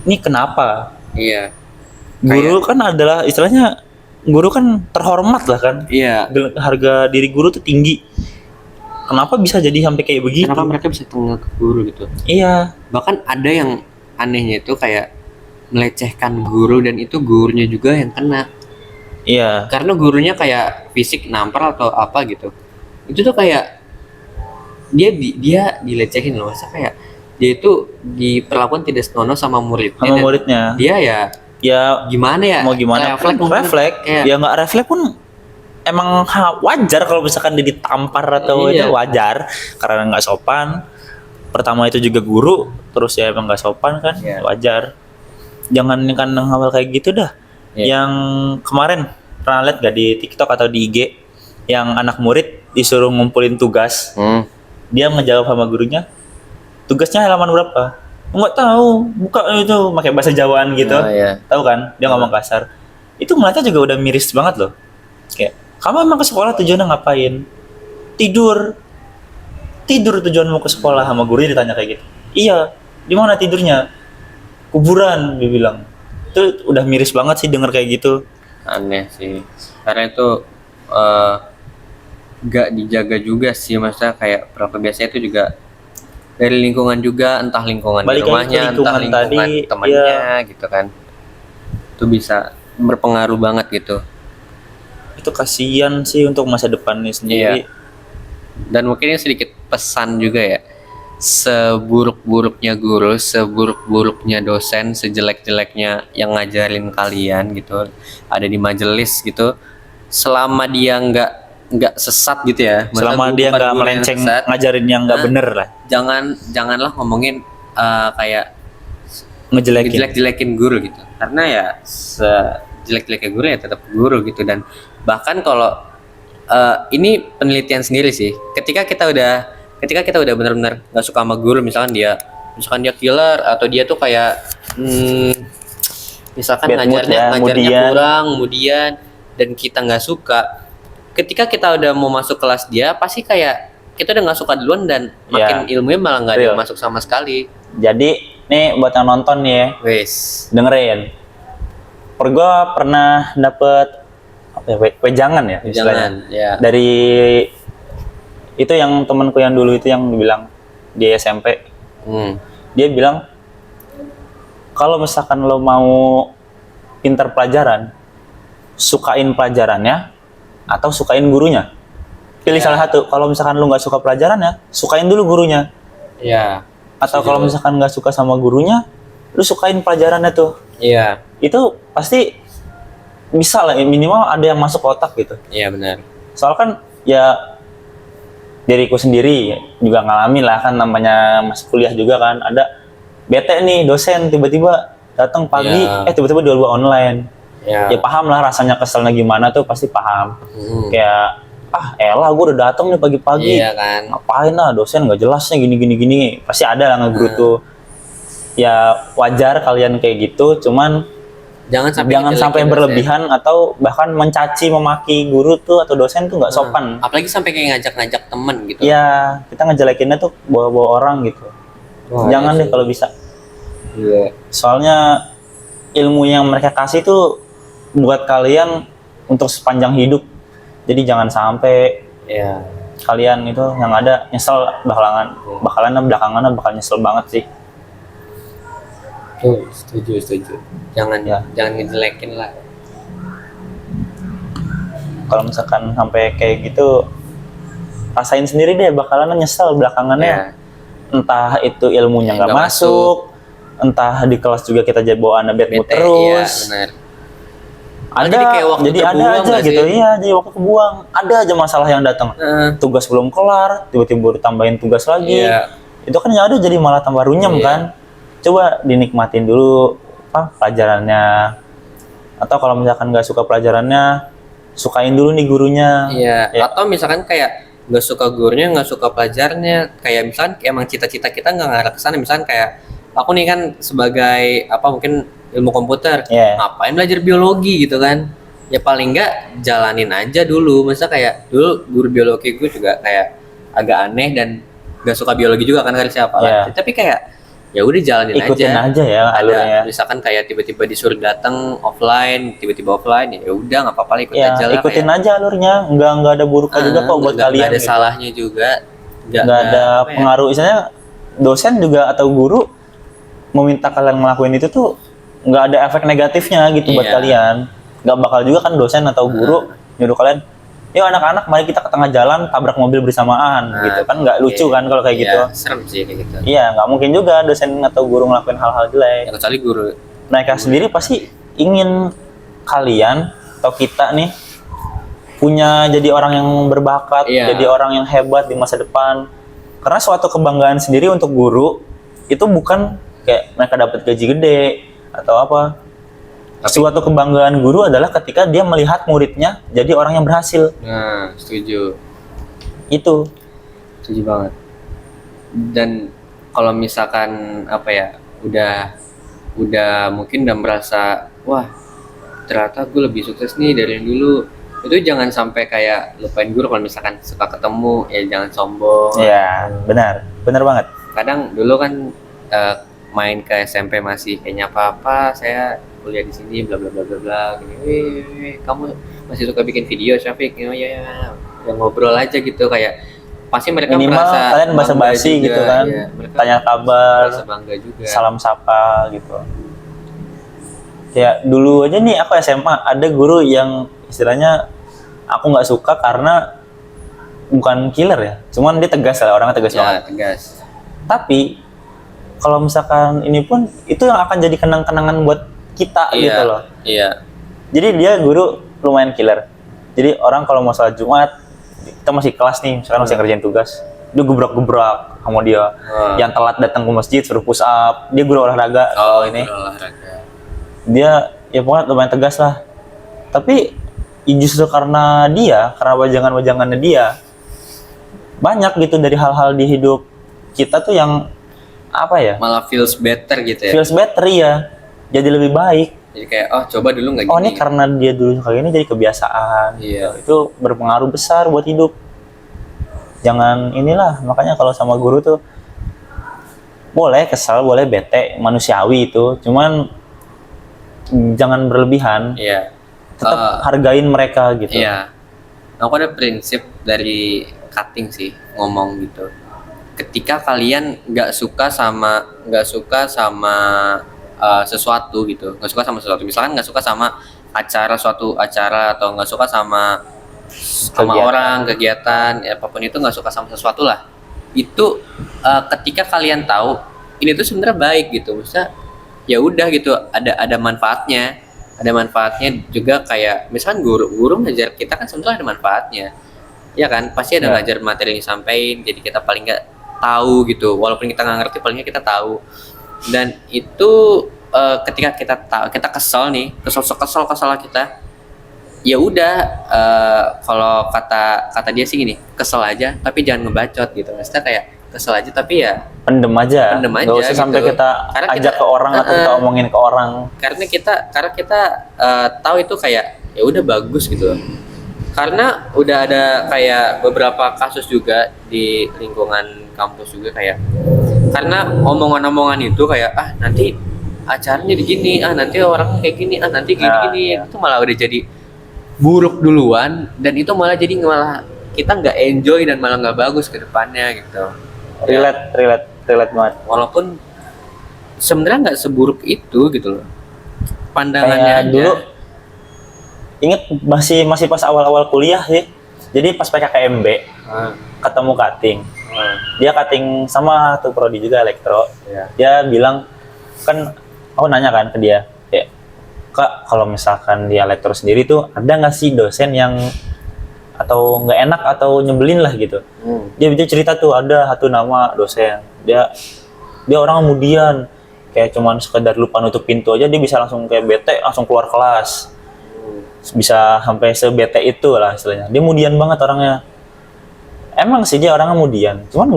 B: ini kenapa?
A: Iya.
B: Guru kan adalah istilahnya guru kan terhormat lah kan.
A: Iya.
B: Harga diri guru tuh tinggi. Kenapa bisa jadi sampai kayak begitu?
A: Kenapa mereka bisa tengah ke guru gitu?
B: Iya,
A: Bahkan ada yang anehnya itu kayak melecehkan guru dan itu gurunya juga yang kena.
B: iya.
A: Karena gurunya kayak fisik nampar atau apa gitu. Itu tuh kayak dia dilecehin loh. Masa kayak dia itu diperlakukan tidak senonoh sama muridnya.
B: Sama
A: dan
B: muridnya.
A: Dia ya
B: Ya
A: gimana ya?
B: mau gimana
A: Refleks
B: pun
A: mungkin.
B: refleks.
A: Kayak,
B: Ya nggak refleks pun emang wajar kalau misalkan dia ditampar atau
A: Iya.
B: itu wajar karena nggak sopan. Pertama itu juga guru, terus ya emang nggak sopan kan,
A: Iya.
B: wajar. Jangan kan hal kayak gitu dah.
A: Iya.
B: Yang kemarin pernah lihat gak di TikTok atau di IG yang anak murid disuruh ngumpulin tugas, dia ngejawab sama gurunya, tugasnya halaman berapa? Nggak tahu, buka itu pakai bahasa Jawaan gitu.
A: Oh, iya.
B: Tahu kan? Dia ngomong kasar. Itu ngeliatnya juga udah miris banget loh. Kayak, kamu emang ke sekolah tujuannya ngapain? Tidur tujuanmu ke sekolah, sama gurunya ditanya kayak gitu. Iya, di mana tidurnya? Kuburan, dia bilang. Itu udah miris banget sih denger kayak gitu.
A: Aneh sih. Karena itu gak dijaga juga sih, maksudnya kayak perlakuan biasanya itu juga dari lingkungan juga, entah lingkungan di
B: Balik lagi ke
A: rumahnya, entah
B: lingkungan
A: lingkungan
B: tadi,
A: temannya gitu kan. Itu bisa berpengaruh banget gitu.
B: Itu kasihan sih untuk masa depannya sendiri.
A: Dan mungkin ini sedikit pesan juga ya. Seburuk-buruknya guru, seburuk-buruknya dosen, sejelek-jeleknya yang ngajarin kalian gitu, ada di majelis gitu, selama dia nggak sesat gitu ya.
B: Selama
A: Maksudnya
B: dia
A: bukan
B: nggak
A: guru yang
B: melenceng
A: sesat,
B: ngajarin yang nggak
A: Nah,
B: bener lah,
A: janganlah ngomongin kayak
B: ngejelekin.
A: jelek-jelekin guru gitu, karena ya sejelek-jeleknya guru ya tetap guru gitu. Dan bahkan kalau ini penelitian sendiri sih, ketika kita udah benar-benar nggak suka sama guru, misalkan dia killer atau dia tuh kayak misalkan
B: Bad mood
A: ngajarnya
B: ya, kemudian.
A: kurang, kemudian dan kita nggak suka, ketika kita udah mau masuk kelas dia pasti kayak kita udah nggak suka duluan dan makin ilmunya malah nggak ada yang masuk sama sekali.
B: Jadi nih buat yang nonton nih ya,
A: Wes.
B: dengerin. Gue pernah dapet apa ya, wejangan ya istilahnya.
A: Jangan. Ya.
B: Dari itu yang temanku yang dulu itu yang bilang di SMP. Dia bilang kalau misalkan lo mau pintar pelajaran, sukain pelajarannya atau sukain gurunya. Pilih salah satu. Kalau misalkan lo nggak suka pelajarannya, sukain dulu gurunya.
A: Iya.
B: Atau kalau misalkan nggak suka sama gurunya, lu sukain pelajarannya tuh.
A: Iya.
B: Itu pasti bisa lah, minimal ada yang masuk otak gitu.
A: Iya benar.
B: Soal kan ya diriku sendiri juga ngalamin lah kan, namanya masih kuliah juga kan, ada bete nih dosen tiba-tiba datang pagi, tiba-tiba dua online. Ya paham lah rasanya keselnya gimana tuh, pasti paham. Kayak elah gue udah datang nih pagi-pagi,
A: kan?
B: Ngapain lah dosen nggak jelasnya gini, pasti ada lah ngeguru tuh. Ya wajar kalian kayak gitu, cuman jangan sampai berlebihan atau bahkan mencaci memaki guru tuh atau dosen tuh nggak sopan.
A: Apalagi sampai kayak ngajak-ngajak temen gitu.
B: Ya kita ngejelekinnya tuh bawa-bawa orang gitu. Jangan deh kalau bisa.
A: Iya.
B: Soalnya ilmu yang mereka kasih tuh buat kalian untuk sepanjang hidup. Jadi jangan sampai kalian itu yang ada nyesel bakalan belakangan bakal nyesel banget sih.
A: Tuh, setuju. Jangan ngejelekin lah.
B: Kalau misalkan sampai kayak gitu, rasain sendiri deh bakalan nyesel belakangannya. Entah itu ilmunya nggak masuk, entah di kelas juga kita jadi bawaan bad mood terus.
A: Iya, benar.
B: Jadi ada aja gitu, jadi waktu kebuang. Ada aja masalah yang datang. Tugas belum kelar, tiba-tiba ditambahin tugas lagi. Itu kan yang ada jadi malah tambah runyem kan. Coba dinikmatin dulu pelajarannya. Atau kalau misalkan nggak suka pelajarannya, sukain dulu nih gurunya.
A: Atau misalkan kayak nggak suka gurunya, nggak suka pelajarnya, kayak misalkan emang cita-cita kita nggak ngarah ke sana. Misalkan kayak aku nih kan sebagai mungkin ilmu komputer, ngapain belajar biologi gitu kan? Ya paling nggak jalanin aja dulu. Masa kayak dulu guru biologi gue juga kayak agak aneh dan nggak suka biologi juga kan siapa. Tapi kayak ya udah jalanin
B: ikutin aja ya alurnya.
A: Misalkan kayak tiba-tiba disuruh datang offline, tiba-tiba offline, ya udah nggak apa-apa ikut aja lah.
B: Ikutin aja alurnya, nggak ada buruknya juga kok buat kalian.
A: Nggak ada salahnya juga.
B: Nggak ada pengaruh. Misalnya dosen juga atau guru meminta kalian ngelakuin itu tuh nggak ada efek negatifnya gitu buat kalian. Nggak bakal juga kan dosen atau guru nyuruh kalian, yuk anak-anak mari kita ke tengah jalan tabrak mobil bersamaan gitu kan, nggak lucu kan kalau kayak gitu.
A: Serem sih kayak gitu.
B: Iya, nggak mungkin juga dosen atau guru ngelakuin hal-hal jelek.
A: Kecuali guru.
B: Mereka sendiri pasti ingin kalian atau kita nih punya jadi orang yang berbakat, jadi orang yang hebat di masa depan. Karena suatu kebanggaan sendiri untuk guru itu bukan kayak mereka dapat gaji gede atau apa. Suatu kebanggaan guru adalah ketika dia melihat muridnya jadi orang yang berhasil.
A: Nah, setuju.
B: Itu.
A: Setuju banget. Dan kalau misalkan udah mungkin udah merasa wah ternyata gue lebih sukses nih dari yang dulu, itu jangan sampai kayak lupain guru. Kalau misalkan suka ketemu ya jangan sombong.
B: Iya, benar banget.
A: Kadang dulu kan main ke SMP masih kayaknya apa saya kuliah di sini bla bla bla bla bla gini. Kamu masih suka bikin video Syafiq? Ya ngobrol aja gitu, kayak pasti mereka
B: minimal
A: merasa
B: kalian basa-basi gitu kan, tanya kabar,
A: bangga juga,
B: salam sapa gitu. Ya dulu aja nih aku SMA ada guru yang istilahnya aku nggak suka karena bukan killer ya, cuman dia tegas lah, orangnya tegas banget.
A: Tegas.
B: Tapi kalau misalkan ini pun itu yang akan jadi kenang-kenangan buat kita gitu loh.
A: Iya.
B: Jadi dia guru lumayan killer. Jadi orang kalau mau sholat Jumat, kita masih kelas nih, misalkan masih ngerjain tugas, dia gebrak-gebrak sama dia. Yang telat datang ke masjid suruh push up. Dia guru olahraga.
A: Olahraga.
B: Dia ya pokoknya lumayan tegas lah. Tapi justru karena wajangan-wajangannya dia, banyak gitu dari hal-hal di hidup kita tuh yang
A: malah feels better gitu ya.
B: Feels better ya. Jadi lebih baik.
A: Jadi kayak coba dulu nggak gini.
B: Ini karena dia dulu kayak ini jadi kebiasaan.
A: Iya.
B: Itu berpengaruh besar buat hidup. jangan inilah, makanya kalau sama guru tuh boleh kesal, boleh bete, manusiawi itu, cuman jangan berlebihan,
A: Iya.
B: tetap hargain mereka gitu.
A: Iya. Aku ada prinsip dari cutting sih, ngomong gitu. Ketika kalian nggak suka sama sesuatu gitu, nggak suka sama sesuatu, misalkan nggak suka sama suatu acara atau nggak suka sama
B: Kegiatan.
A: orang, kegiatan, ya, apapun itu, nggak suka sama sesuatu lah. Itu ketika kalian tahu ini tuh sebenarnya baik gitu, maksudnya ya udah gitu, ada manfaatnya. Ada manfaatnya juga, kayak misalkan guru ngajar kita kan sebenarnya ada manfaatnya, ya kan, pasti ada
B: Ya.
A: ngajar materi yang disampaikan, jadi kita paling nggak tahu gitu, walaupun kita nggak ngerti paling nggak kita tahu. Dan itu ketika kita kesel nih, kesel kita, ya udah, kalau kata dia sih gini, kesel aja tapi jangan ngebacot gitu, maksudnya kayak kesel aja tapi ya
B: Pendem aja,
A: Pendem
B: nggak
A: aja
B: usah sampai
A: gitu.
B: kita
A: Karena
B: ajak
A: kita-
B: ke orang atau kita omongin ke orang.
A: karena kita tahu itu kayak ya udah bagus gitu, karena udah ada kayak beberapa kasus juga di lingkungan kampus juga, kayak karena omongan-omongan itu kayak nanti acaranya begini, nanti orang kayak gini, nanti gini-gini,
B: Nah,
A: itu malah udah jadi buruk duluan, dan itu malah jadi malah kita nggak enjoy dan malah nggak bagus ke depannya gitu.
B: Relate banget.
A: Walaupun sebenarnya nggak seburuk itu gitu loh pandangannya
B: Kayak
A: aja.
B: dulu inget masih pas awal-awal kuliah sih. Jadi pas PKKMB ketemu cutting. Dia cutting sama tuh prodi juga elektro.
A: Iya.
B: Dia bilang, kan aku nanya kan ke dia, kayak, Kak, kalau misalkan di elektro sendiri tuh ada nggak sih dosen yang atau nggak enak atau nyebelin lah gitu. Dia cerita tuh ada satu nama dosen, dia orang kemudian kayak cuman sekedar lupa nutup pintu aja dia bisa langsung kayak bete, langsung keluar kelas, bisa sampai sebete itu lah istilahnya. Dia kemudian banget orangnya. Emang sih dia orangnya kemudian, cuman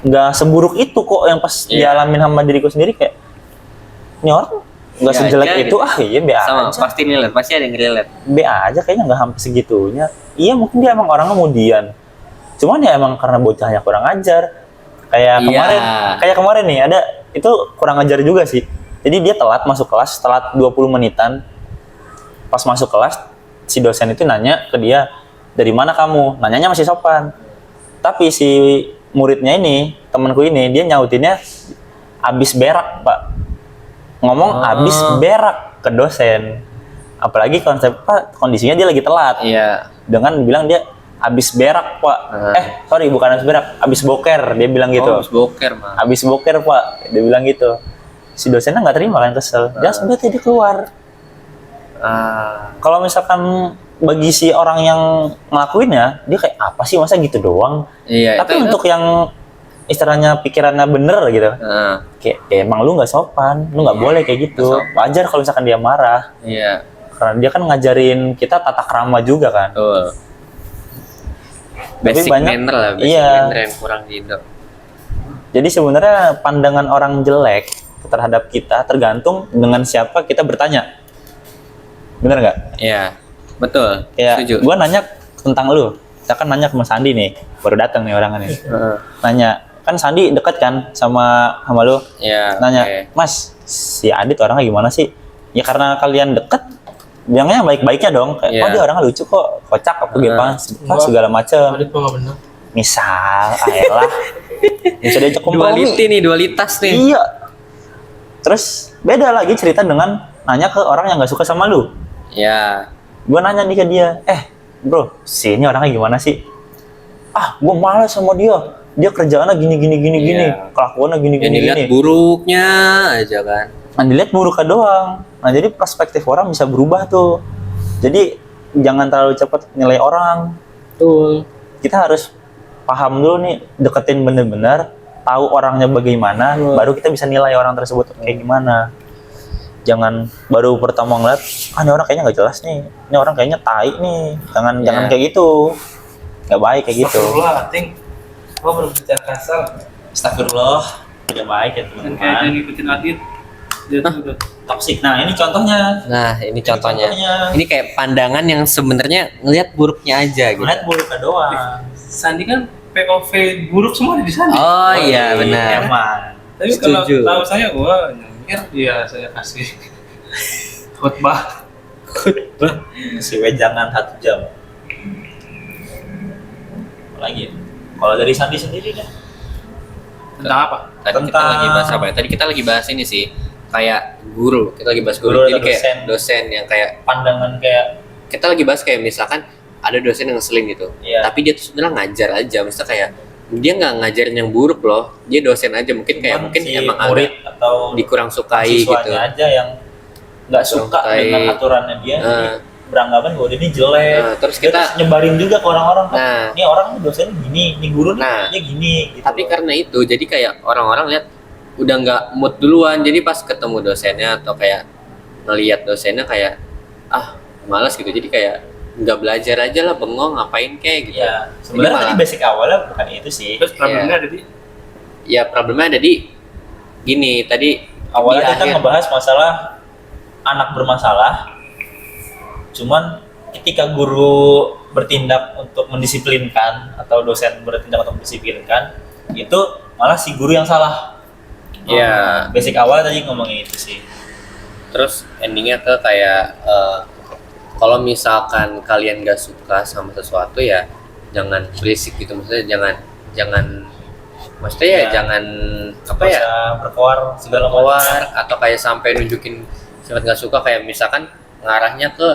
B: nggak seburuk itu kok yang pas
A: Iya.
B: dialamin sama diriku sendiri, kayak ini orang nggak
A: Ya
B: sejelek
A: aja
B: itu,
A: gitu.
B: iya be
A: Sama,
B: aja.
A: pasti relate, pasti ada yang relate.
B: B aja kayaknya nggak sampai segitunya. Iya mungkin dia emang orang kemudian. Cuman ya emang karena bocahnya kurang ajar. Kayak
A: Iya.
B: kemarin nih ada itu kurang ajar juga sih. Jadi dia telat masuk kelas, telat 20 menitan. Pas masuk kelas si dosen itu nanya ke dia, "Dari mana kamu?" Nanyanya masih sopan. Tapi si muridnya ini, temanku ini, dia nyautinnya abis berak, Pak. Ngomong abis berak ke dosen. Apalagi kondisinya dia lagi telat.
A: Iya.
B: Dengan bilang dia abis berak, Pak. Sorry, bukan abis berak, abis boker, dia bilang gitu.
A: Oh, habis boker mah.
B: Abis boker, Pak, dia bilang gitu. Si dosennya nggak terima kan, kesel. Dia sudah dia keluar. Kalau misalkan bagi si orang yang ngelakuinnya, dia kayak apa sih, masa gitu doang.
A: Iya.
B: Tapi untuk yang istilahnya pikirannya bener gitu, kayak emang lu nggak sopan, lu nggak boleh kayak gitu.
A: Nggak sopan.
B: Wajar kalau misalkan dia marah,
A: iya.
B: karena dia kan ngajarin kita tata krama juga kan.
A: Betul. Basic
B: banyak-
A: manner lah, basic
B: iya.
A: manner yang kurang di Indo.
B: Jadi sebenarnya pandangan orang jelek terhadap kita tergantung dengan siapa kita bertanya. Bener nggak?
A: Iya. Betul.
B: Kayak
A: Setuju.
B: gue nanya tentang lu, kita kan nanya ke Mas Sandi nih, baru datang nih orangnya nih. Nanya, kan Sandi deket kan sama lu?
A: Iya.
B: Nanya,
A: oke.
B: Mas, si Adit orangnya gimana sih? Ya karena kalian deket, bilangnya baik-baiknya dong. Kayak,
A: Iya.
B: oh dia orangnya lucu kok, kocak apa gimana, segala macem.
C: Adit mah nggak benar.
B: Misal, ayolah, bisa diajak kompromi.
A: Duality nih, dualitas nih.
B: Iya. Terus beda lagi cerita dengan nanya ke orang yang nggak suka sama lu.
A: Iya.
B: Gue nanya nih ke dia, bro, si ini orangnya gimana sih? Gue males sama dia. Dia kerjaannya gini,
A: Iya.
B: kelakuannya gini.
A: Yang dilihat buruknya aja kan.
B: Nah, dilihat buruknya doang. Nah, jadi perspektif orang bisa berubah tuh. Jadi jangan terlalu cepat nilai orang.
C: Betul.
B: Kita harus paham dulu nih, deketin bener-bener, tahu orangnya bagaimana, baru kita bisa nilai orang tersebut kayak gimana. Jangan baru pertama ngeliat, ini orang kayaknya nggak jelas nih, ini orang kayaknya tai nih. Jangan kayak gitu, nggak baik kayak gitu.
C: Astagfirullah, ting. Gua belum bicara kasar.
B: Astagfirullah, tidak baik ya
C: Dan kayak jangan
B: teman-teman.
C: ngikutin Adit. Dia tuh udah
B: Toxic. Nah ini contohnya.
A: Nah, ini contohnya. Ini kayak pandangan yang sebenarnya ngelihat buruknya aja gitu.
B: Ngeliat buruknya doang.
C: Sandi kan POV buruk semua ada di Sandi.
A: Oh iya benar.
B: Emang.
C: Tapi kalau
A: setuju.
C: tahu saya, wah nyengir, ya saya kasih khutbah.
B: Si wejangan 1 jam. Lagi. Kalau dari Sandi sendiri deh.
C: Tentang apa?
A: Tadi kita
B: Tentang-
A: lagi bahas apa ya? Tadi kita lagi bahas ini sih, kayak guru. Kita lagi bahas
B: Guru
A: guru. Jadi
B: atau
A: kayak dosen yang kayak
B: Pandangan kayak
A: kita lagi bahas kayak misalkan ada dosen yang ngeselin gitu.
B: Iya.
A: Tapi dia tuh sebenarnya ngajar aja. Misalnya kayak dia nggak ngajarin yang buruk loh. Dia dosen aja mungkin kayak mungkin
B: si
A: emang
B: murid
A: agak
B: atau
A: dikurang sukai
B: siswanya
A: gitu.
B: aja yang nggak suka
A: Sukai.
B: dengan aturannya dia,
A: Nah.
B: jadi beranggapan bahwa dia ini jelek.
A: Nah, terus
B: Dia
A: kita-
B: nyebarin juga ke orang-orang kan.
A: Nah.
B: Ini orang dosen gini, ini guru
A: Nah.
B: nih gini gitu.
A: Tapi
B: loh.
A: karena itu jadi kayak orang-orang lihat udah nggak mood duluan. Jadi pas ketemu dosennya atau kayak ngelihat dosennya kayak malas gitu. Jadi kayak nggak belajar aja lah, bengong ngapain kayak gitu.
B: ya sebenarnya
A: Jadi
B: tadi
A: malah-
B: basic awalnya bukan itu sih.
C: Terus problemnya ada di
A: Ya problemnya ada di gini tadi
B: Awalnya
A: di
B: kita
A: akhir.
B: ngebahas masalah anak bermasalah. Cuman ketika guru bertindak untuk mendisiplinkan atau dosen bertindak untuk mendisiplinkan, itu malah si guru yang salah.
A: Ya.
B: Basic awal tadi ngomongin itu sih.
A: Terus endingnya ke kayak kalau misalkan kalian gak suka sama sesuatu ya jangan berisik gitu, maksudnya jangan maksudnya ya
B: Ya.
A: jangan apa
B: Nggak
A: ya
B: usah berkoar segala
A: keluar
B: macam.
A: atau kayak sampai nunjukin sangat nggak suka, kayak misalkan ngarahnya ke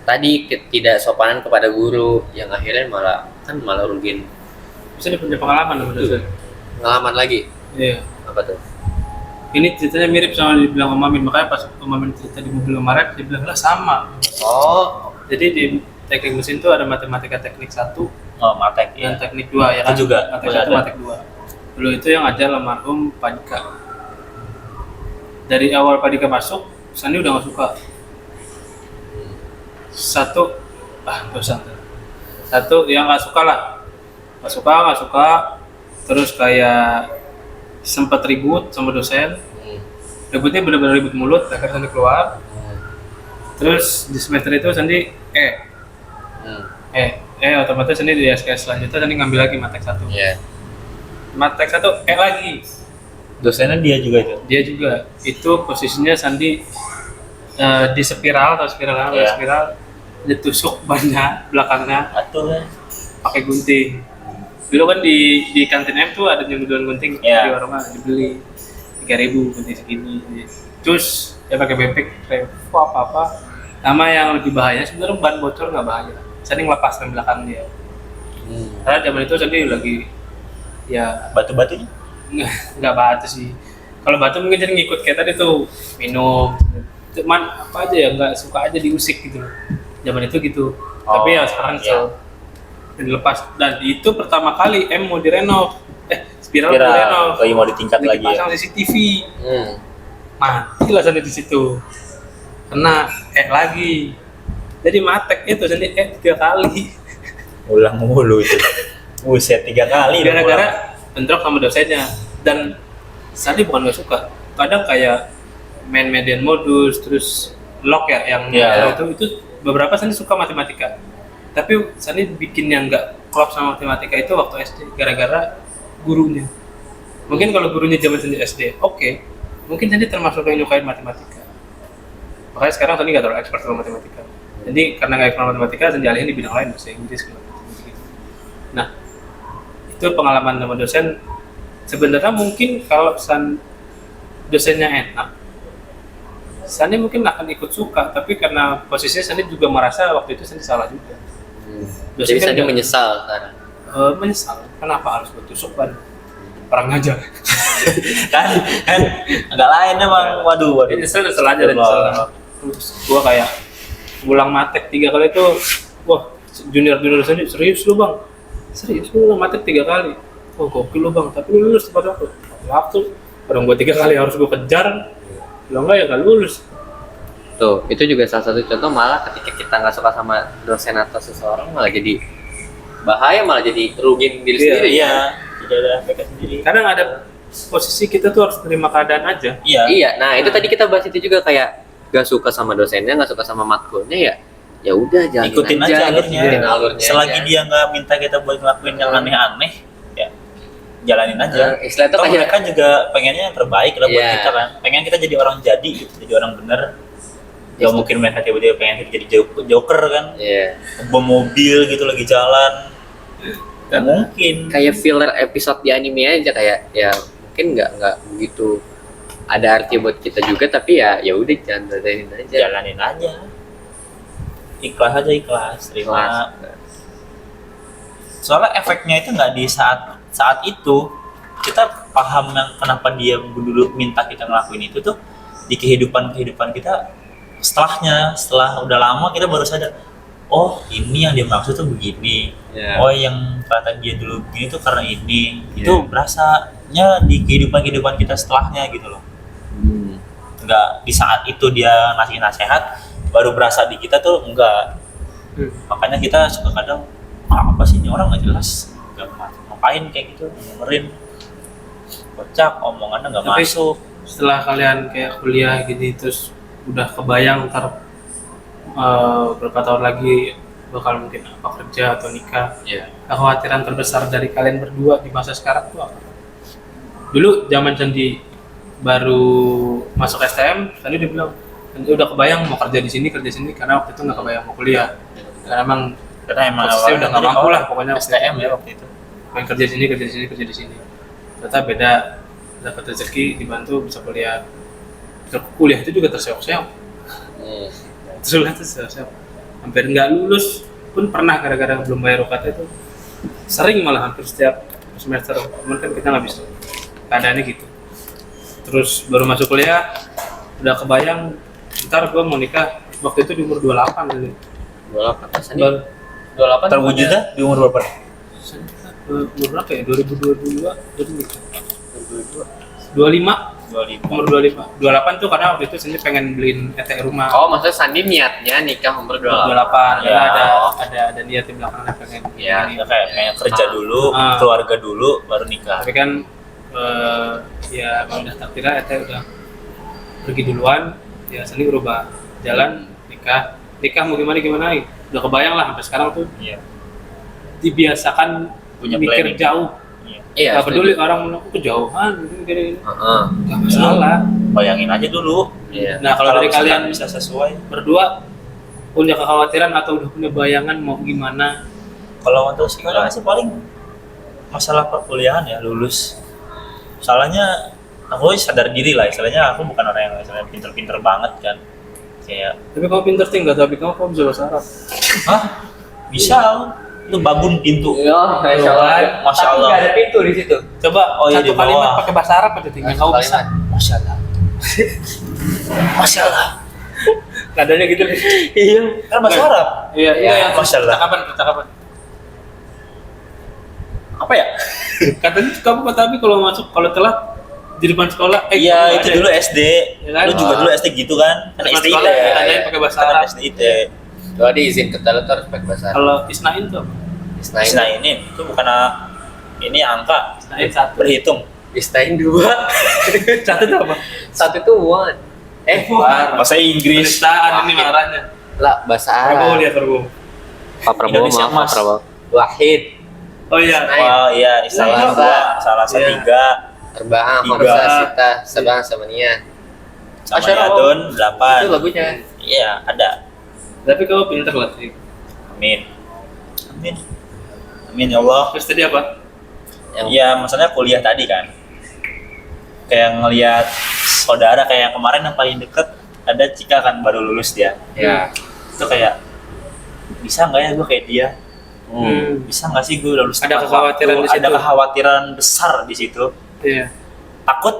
A: tadi tidak sopanan kepada guru yang akhirnya malah rugiin
C: bisa dia punya pengalaman sama dosen.
A: pengalaman lagi.
C: Iya.
A: Apa tuh?
C: Ini ceritanya mirip sama yang dibilang Om Amin, makanya pas Om Amin cerita di mobil kemarin dia bilang lah sama.
A: Oh
C: Jadi di teknik mesin itu ada matematika teknik 1
B: Oh, matek
C: dan
B: ya.
C: teknik 2 ya kan?
B: Itu juga,
C: Matek
B: boleh
C: 1,
B: ada.
C: matek 2. Dulu itu yang ajar almarhum Pak Dika. Dari awal Pak Dika masuk, Sandi udah gak suka. Dosen. Satu yang gak suka lah. Gak suka. Terus kayak sempat ribut sama dosen. Ributnya benar-benar ribut mulut, akhirnya Sandi keluar. Terus di semester itu Sandi otomatis Sandi di SKS selanjutnya Sandi ngambil lagi matek 1.
A: Iya.
C: Matek 1 lagi.
B: Dosennya dia juga itu.
C: Dia juga itu posisinya Sandi di spiral atau spiral
B: Iya.
C: spiral ditusuk banyak belakangnya
B: Atuh kan.
C: pakai gunting. Dulu kan di kantin M tuh ada jualan gunting
B: Iya.
C: di warungnya dibeli 3.000 gunting segini. Terus dia pakai bebek revo apa. Sama yang lebih bahaya sebenarnya ban bocor nggak bahaya. Sandi ngelepas rem belakang dia. Karena zaman itu Sandi lagi ya
B: Batu-batunya.
C: nggak batu sih. Kalau batu mungkin jadi ngikut kayak tadi tuh minum. Cuman apa aja ya nggak suka aja diusik gitu. Zaman itu gitu. Tapi ya sekarang
B: iya.
C: dilepas dan itu pertama kali M mau direnov. Spiral mau direnov.
B: lagi mau ditingkat lagi ya.
C: Dipasang CCTV.
A: Hmm.
C: Mati lah Sandi di situ. Kena lagi. Jadi matek itu Sandi 3 kali.
B: Ulang mulu itu. Buset 3 kali. udah ulang.
C: Gara-gara bentrok sama dosennya. Dan Sandi bukan gak suka. Kadang kayak main median modus terus lock ya yang
B: Iya.
C: itu beberapa Sandi suka matematika. Tapi Sandi bikin yang nggak klop sama matematika itu waktu SD gara-gara gurunya. Mungkin kalau gurunya zaman Sandi SD, oke. Mungkin Sandi termasuk yang nyukain matematika. Makanya sekarang Sandi nggak terlalu expert sama matematika. Jadi karena nggak expert matematika, Sandi alihin di bidang lain, bahasa Inggris gitu. Nah, itu pengalaman sama dosen. Sebenarnya mungkin kalau dosennya enak, Sandi mungkin akan ikut suka, tapi karena posisinya Sandi juga merasa waktu itu Sandi salah juga. Dosen
A: Jadi
C: kan
A: Sandi
C: nggak-
A: menyesal sekarang.
C: menyesal, kenapa harus gue tusuk ban? Orang ngajar.
B: kan agak lain emang. Waduh.
C: Nyesel aja dan nyesel. Terus gua kayak ulang matek 3 kali itu, wah junior Sandi serius lu bang, serius lu ulang matek 3 kali. Oh gokil lu bang, tapi lu lulus tepat waktu. Orang gua 3 kali harus gua kejar, kalau enggak ya nggak lulus.
A: Tuh, itu juga salah satu contoh malah ketika kita nggak suka sama dosen atau seseorang malah jadi bahaya, malah jadi rugiin diri
C: Iya,
A: sendiri.
B: Iya, tidak ada efeknya sendiri.
C: Kadang ada posisi kita tuh harus terima keadaan aja.
B: Iya.
A: Iya, nah itu tadi kita bahas itu juga kayak gak suka sama dosennya, gak suka sama matkulnya ya ya udah jalan
B: ikutin aja alurnya.
A: ikutin alurnya
B: Selagi
A: aja.
B: dia nggak minta kita buat ngelakuin yang aneh-aneh, ya jalanin aja.
A: Istilah itu
B: Toh
A: kayak
B: mereka juga pengennya yang terbaik lah buat
A: Iya.
B: kita kan. Pengen kita jadi orang jadi gitu, jadi orang bener. Gak
A: Yes.
B: mungkin mereka tiba-tiba pengen kita jadi joker kan.
A: Iya.
B: Bawa mobil gitu lagi jalan. Gak mungkin.
A: Kayak filler episode di anime aja, kayak ya mungkin nggak begitu ada arti buat kita juga, tapi ya udah jangan jalanin aja.
B: Jalanin aja. Ikhlas aja, ikhlas, terima. Soalnya efeknya itu nggak di saat itu kita paham yang kenapa dia dulu minta kita ngelakuin itu tuh di kehidupan kita setelah udah lama kita baru sadar, oh ini yang dia maksud tuh begini.
A: Ya.
B: Oh yang kata dia dulu begini tuh karena ini.
A: Iya.
B: Itu berasanya di kehidupan kita setelahnya gitu loh. Nggak di saat itu dia ngasih nasihat baru berasa di kita tuh enggak. Makanya kita suka kadang apa sih ini orang nggak jelas, nggak ngapain kayak gitu, dengerin kocak omongannya nggak
C: Tapi
B: masuk.
C: setelah kalian kayak kuliah gini terus udah kebayang ntar berapa tahun lagi bakal mungkin apa kerja atau nikah,
A: Iya.
C: kekhawatiran terbesar dari kalian berdua di masa sekarang tuh apa? Dulu zaman Candi baru masuk STM, tadi dia bilang udah kebayang mau kerja di sini karena waktu itu nggak kebayang mau kuliah, karena emang posisinya udah nggak mampu lah pokoknya waktu
B: STM
C: itu.
B: ya waktu itu.
C: Pengen kerja di sini. Ternyata beda, dapat rezeki dibantu bisa kuliah. Kuliah itu juga terseok-seok. Terseok-seok. Hampir nggak lulus pun pernah gara-gara belum bayar UKT itu. Sering malah hampir setiap semester. Cuman kan kita nggak bisa. Keadaannya gitu. Terus baru masuk kuliah udah kebayang ntar gue mau nikah waktu itu di umur 28 gitu.
A: 28
C: Baru
A: 28
B: Terwujudnya di umur berapa?
C: umur berapa ya? 2022 jadi nikah. 25
B: 25.
C: umur 25. 28 tuh karena waktu itu Sandi pengen beliin ET rumah.
A: Oh, maksudnya Sandi niatnya nikah umur 28.
C: 28
B: Ya.
C: karena ada niat di belakangnya pengen
A: Ya.
C: ini.
B: Ya kayak kerja dulu,
C: Ah.
B: keluarga dulu, baru nikah.
C: Tapi kan ya emang udah takdirnya ET udah pergi duluan, ya Sandi berubah jalan nikah mau gimana udah kebayang lah sampai sekarang tuh
B: Iya.
C: dibiasakan
B: Punya
C: mikir
B: planning.
C: jauh.
A: Iya.
C: Gak peduli orang menurut kejauhan gini.
A: Heeh.
C: Gak masalah.
B: Bayangin aja dulu.
A: Iya.
C: Nah kalau dari
B: misalkan
C: kalian
B: bisa sesuai.
C: berdua punya kekhawatiran atau udah punya bayangan mau gimana?
B: Kalau untuk sekarang sih paling masalah perkuliahan ya, lulus. Soalnya aku sadar diri lah, istilahnya aku bukan orang yang istilahnya pinter-pinter banget kan. Kayak,
C: Tapi kamu pinter tinggal, tapi kamu bisa bahasa Arab.
B: hah? Bisa? Itu babun pintu.
A: Iya, Masya Allah.
B: Masya Allah.
A: Tapi nggak ada pintu di situ.
C: Coba
B: Oh, iya,
C: satu
B: di
C: kalimat
B: bawah.
C: pakai bahasa Arab aja tinggal kamu bisa.
B: Masya Allah. Masya Allah.
C: Nadanya gitu.
B: Iya. Kan bahasa Arab.
C: Iya,
A: Iya,
C: yang
B: Masya Allah.
C: percakapan.
B: Apa ya?
C: Katanya kamu tapi kalau telat di depan sekolah.
B: Iya,
C: kamu
B: itu
C: ada
B: dulu
C: ya?
B: SD.
C: Iya kan?
B: Lu juga dulu SD gitu kan? Kan
C: Depan
B: SDIT
C: sekolah
B: ya.
C: ditanyain pakai bahasa
B: Kan
C: Arab.
B: SDIT.
A: Coba diizin ke dalam tuh harus pakai bahasa Arab.
C: Kalau isnain tuh apa?
A: Isnain.
B: Nah ini itu bukan ini angka
C: Isnain satu.
B: berhitung.
A: Isnain 2.
C: Satu itu apa?
A: Satu itu one.
B: Bahasa Inggris.
C: Penistaan ini marahnya.
A: Lah, bahasa
C: Prabowo
A: Arab.
C: lihat Prabowo.
A: Pak Prabowo,
B: Indonesia
A: maaf Pak
B: Mas.
A: Prabowo. Wahid.
C: Oh iya.
A: Isnain.
B: Oh iya, Islam
A: Salasa.
B: Salasa
C: Iya.
B: 3,
A: Arba'ah,
B: Tiga.
A: Khamsah, Sitah, Sab'ah, Samaniyah.
B: sama
A: Asyara,
B: Yadun
A: Itu
B: 8.
A: lagunya.
B: Iya, ada.
C: Tapi kamu pinter lah sih.
B: Amin. Amin. Amin ya Allah.
C: Terus tadi apa?
B: Iya, maksudnya kuliah tadi kan. Kayak ngelihat saudara kayak yang kemarin yang paling deket ada Cika kan baru lulus dia.
A: Ya.
B: Itu kayak bisa nggak ya gue kayak dia? Bisa nggak sih gue lulus
C: Ada
B: tepat
C: kekhawatiran
B: waktu?
C: di situ.
B: Ada kekhawatiran besar di situ.
C: Iya.
B: Takut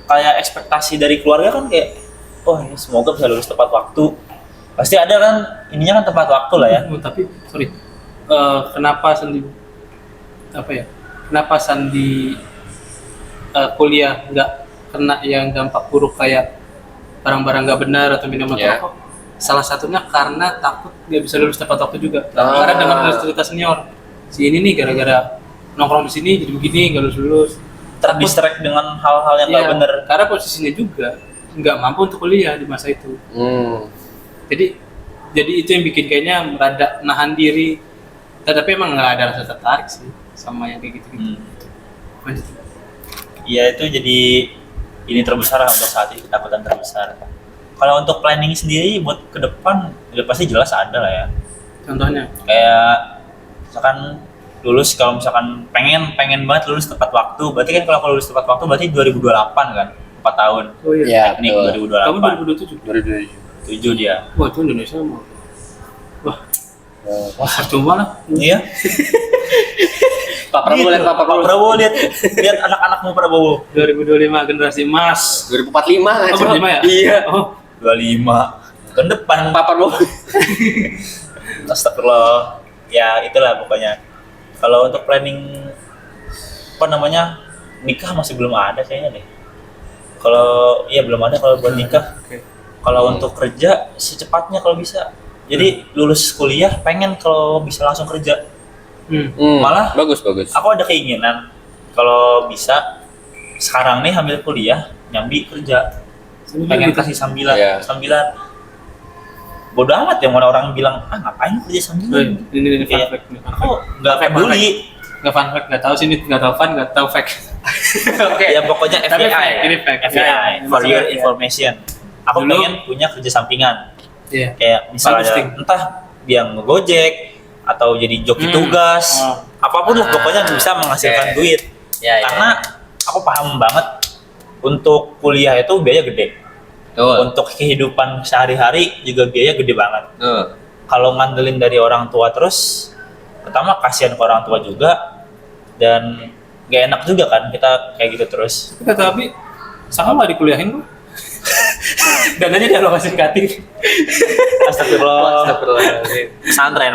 B: kayak ekspektasi dari keluarga kan kayak oh ini semoga bisa lulus tepat waktu. Pasti ada kan ininya kan tepat waktu lah ya.
C: Tapi sorry. Kenapa Sandi Kenapa Sandi kuliah nggak kena yang dampak buruk kayak barang-barang nggak benar atau minuman
A: Iya.
C: rokok? Salah satunya karena takut nggak bisa lulus tepat waktu juga.
A: Ah.
C: Karena dengar dari cerita senior, si ini nih gara-gara nongkrong di sini jadi begini nggak lulus.
B: Terdistract dengan hal-hal yang nggak
C: Iya,
B: bener.
C: karena posisinya juga nggak mampu untuk kuliah di masa itu.
A: Hmm.
C: Jadi Jadi itu yang bikin kayaknya merada nahan diri. Tapi emang nggak ada rasa tertarik sih sama yang kayak gitu-gitu. Lanjut.
B: Iya itu jadi ini terbesar lah untuk saat ini, ketakutan terbesar. Kalau untuk planning sendiri buat ke depan, ya pasti jelas ada lah ya.
C: Contohnya?
B: Kayak misalkan lulus, kalau misalkan pengen banget lulus tepat waktu, berarti kan kalau lulus tepat waktu berarti 2028 kan, 4 tahun.
C: Oh iya.
A: Iya,
B: Teknik
A: betul.
B: 2028.
C: Kamu 2027?
A: 2007.
B: 7 dia.
C: Wah itu Indonesia mau. Wah percuma lah.
B: Iya.
A: Pak Prabowo lihat Pak
B: Pak
A: Prabowo.
B: Prabowo lihat anak-anakmu Prabowo.
C: 2025 generasi emas.
A: 2045 kan?
C: Oh, 45 ya?
A: Iya.
C: Oh,
B: 25 tahun depan.
A: Pak Prabowo.
B: Astagfirullah. Ya itulah pokoknya. Kalau untuk planning apa namanya nikah masih belum ada kayaknya deh. Kalau iya belum ada kalau buat nikah.
C: oke.
B: Kalau untuk kerja secepatnya kalau bisa. Jadi lulus kuliah pengen kalau bisa langsung kerja. Malah
A: bagus.
B: Aku ada keinginan kalau bisa sekarang nih ambil kuliah nyambi kerja. Pengen kasih sambilan.
A: Iya.
B: Sambilan. Bodoh amat yang orang bilang ngapain kerja sambilan.
C: Ini fun
B: Iya.
C: fact nih.
B: Aku nggak peduli.
C: Nggak fun fact, nggak tahu sih, ini nggak tahu fun, nggak tahu fact.
A: Oke.
B: Ya pokoknya
C: Tapi
B: FYI.
C: fact, ini fact.
B: FYI for
C: Masalah
B: your
C: ya.
B: information. Aku
C: Dulu-
B: pengen punya kerja sampingan.
C: Iya.
B: Kayak misalnya
C: Bagus, Ting.
B: entah dia ngegojek atau jadi joki tugas,
C: Oh.
B: apapun lah pokoknya bisa menghasilkan
A: Oke.
B: duit.
A: Ya,
B: Karena aku paham banget untuk kuliah itu biaya gede.
A: Betul.
B: Untuk kehidupan sehari-hari juga biaya gede banget.
A: Tuh.
B: Kalau ngandelin dari orang tua terus, pertama kasihan ke orang tua juga dan gak enak juga kan kita kayak gitu terus.
C: Tapi sama nggak dikuliahin kok. Dananya dialokasiin ke hati.
B: Astagfirullah.
A: Astagfirullahaladzim.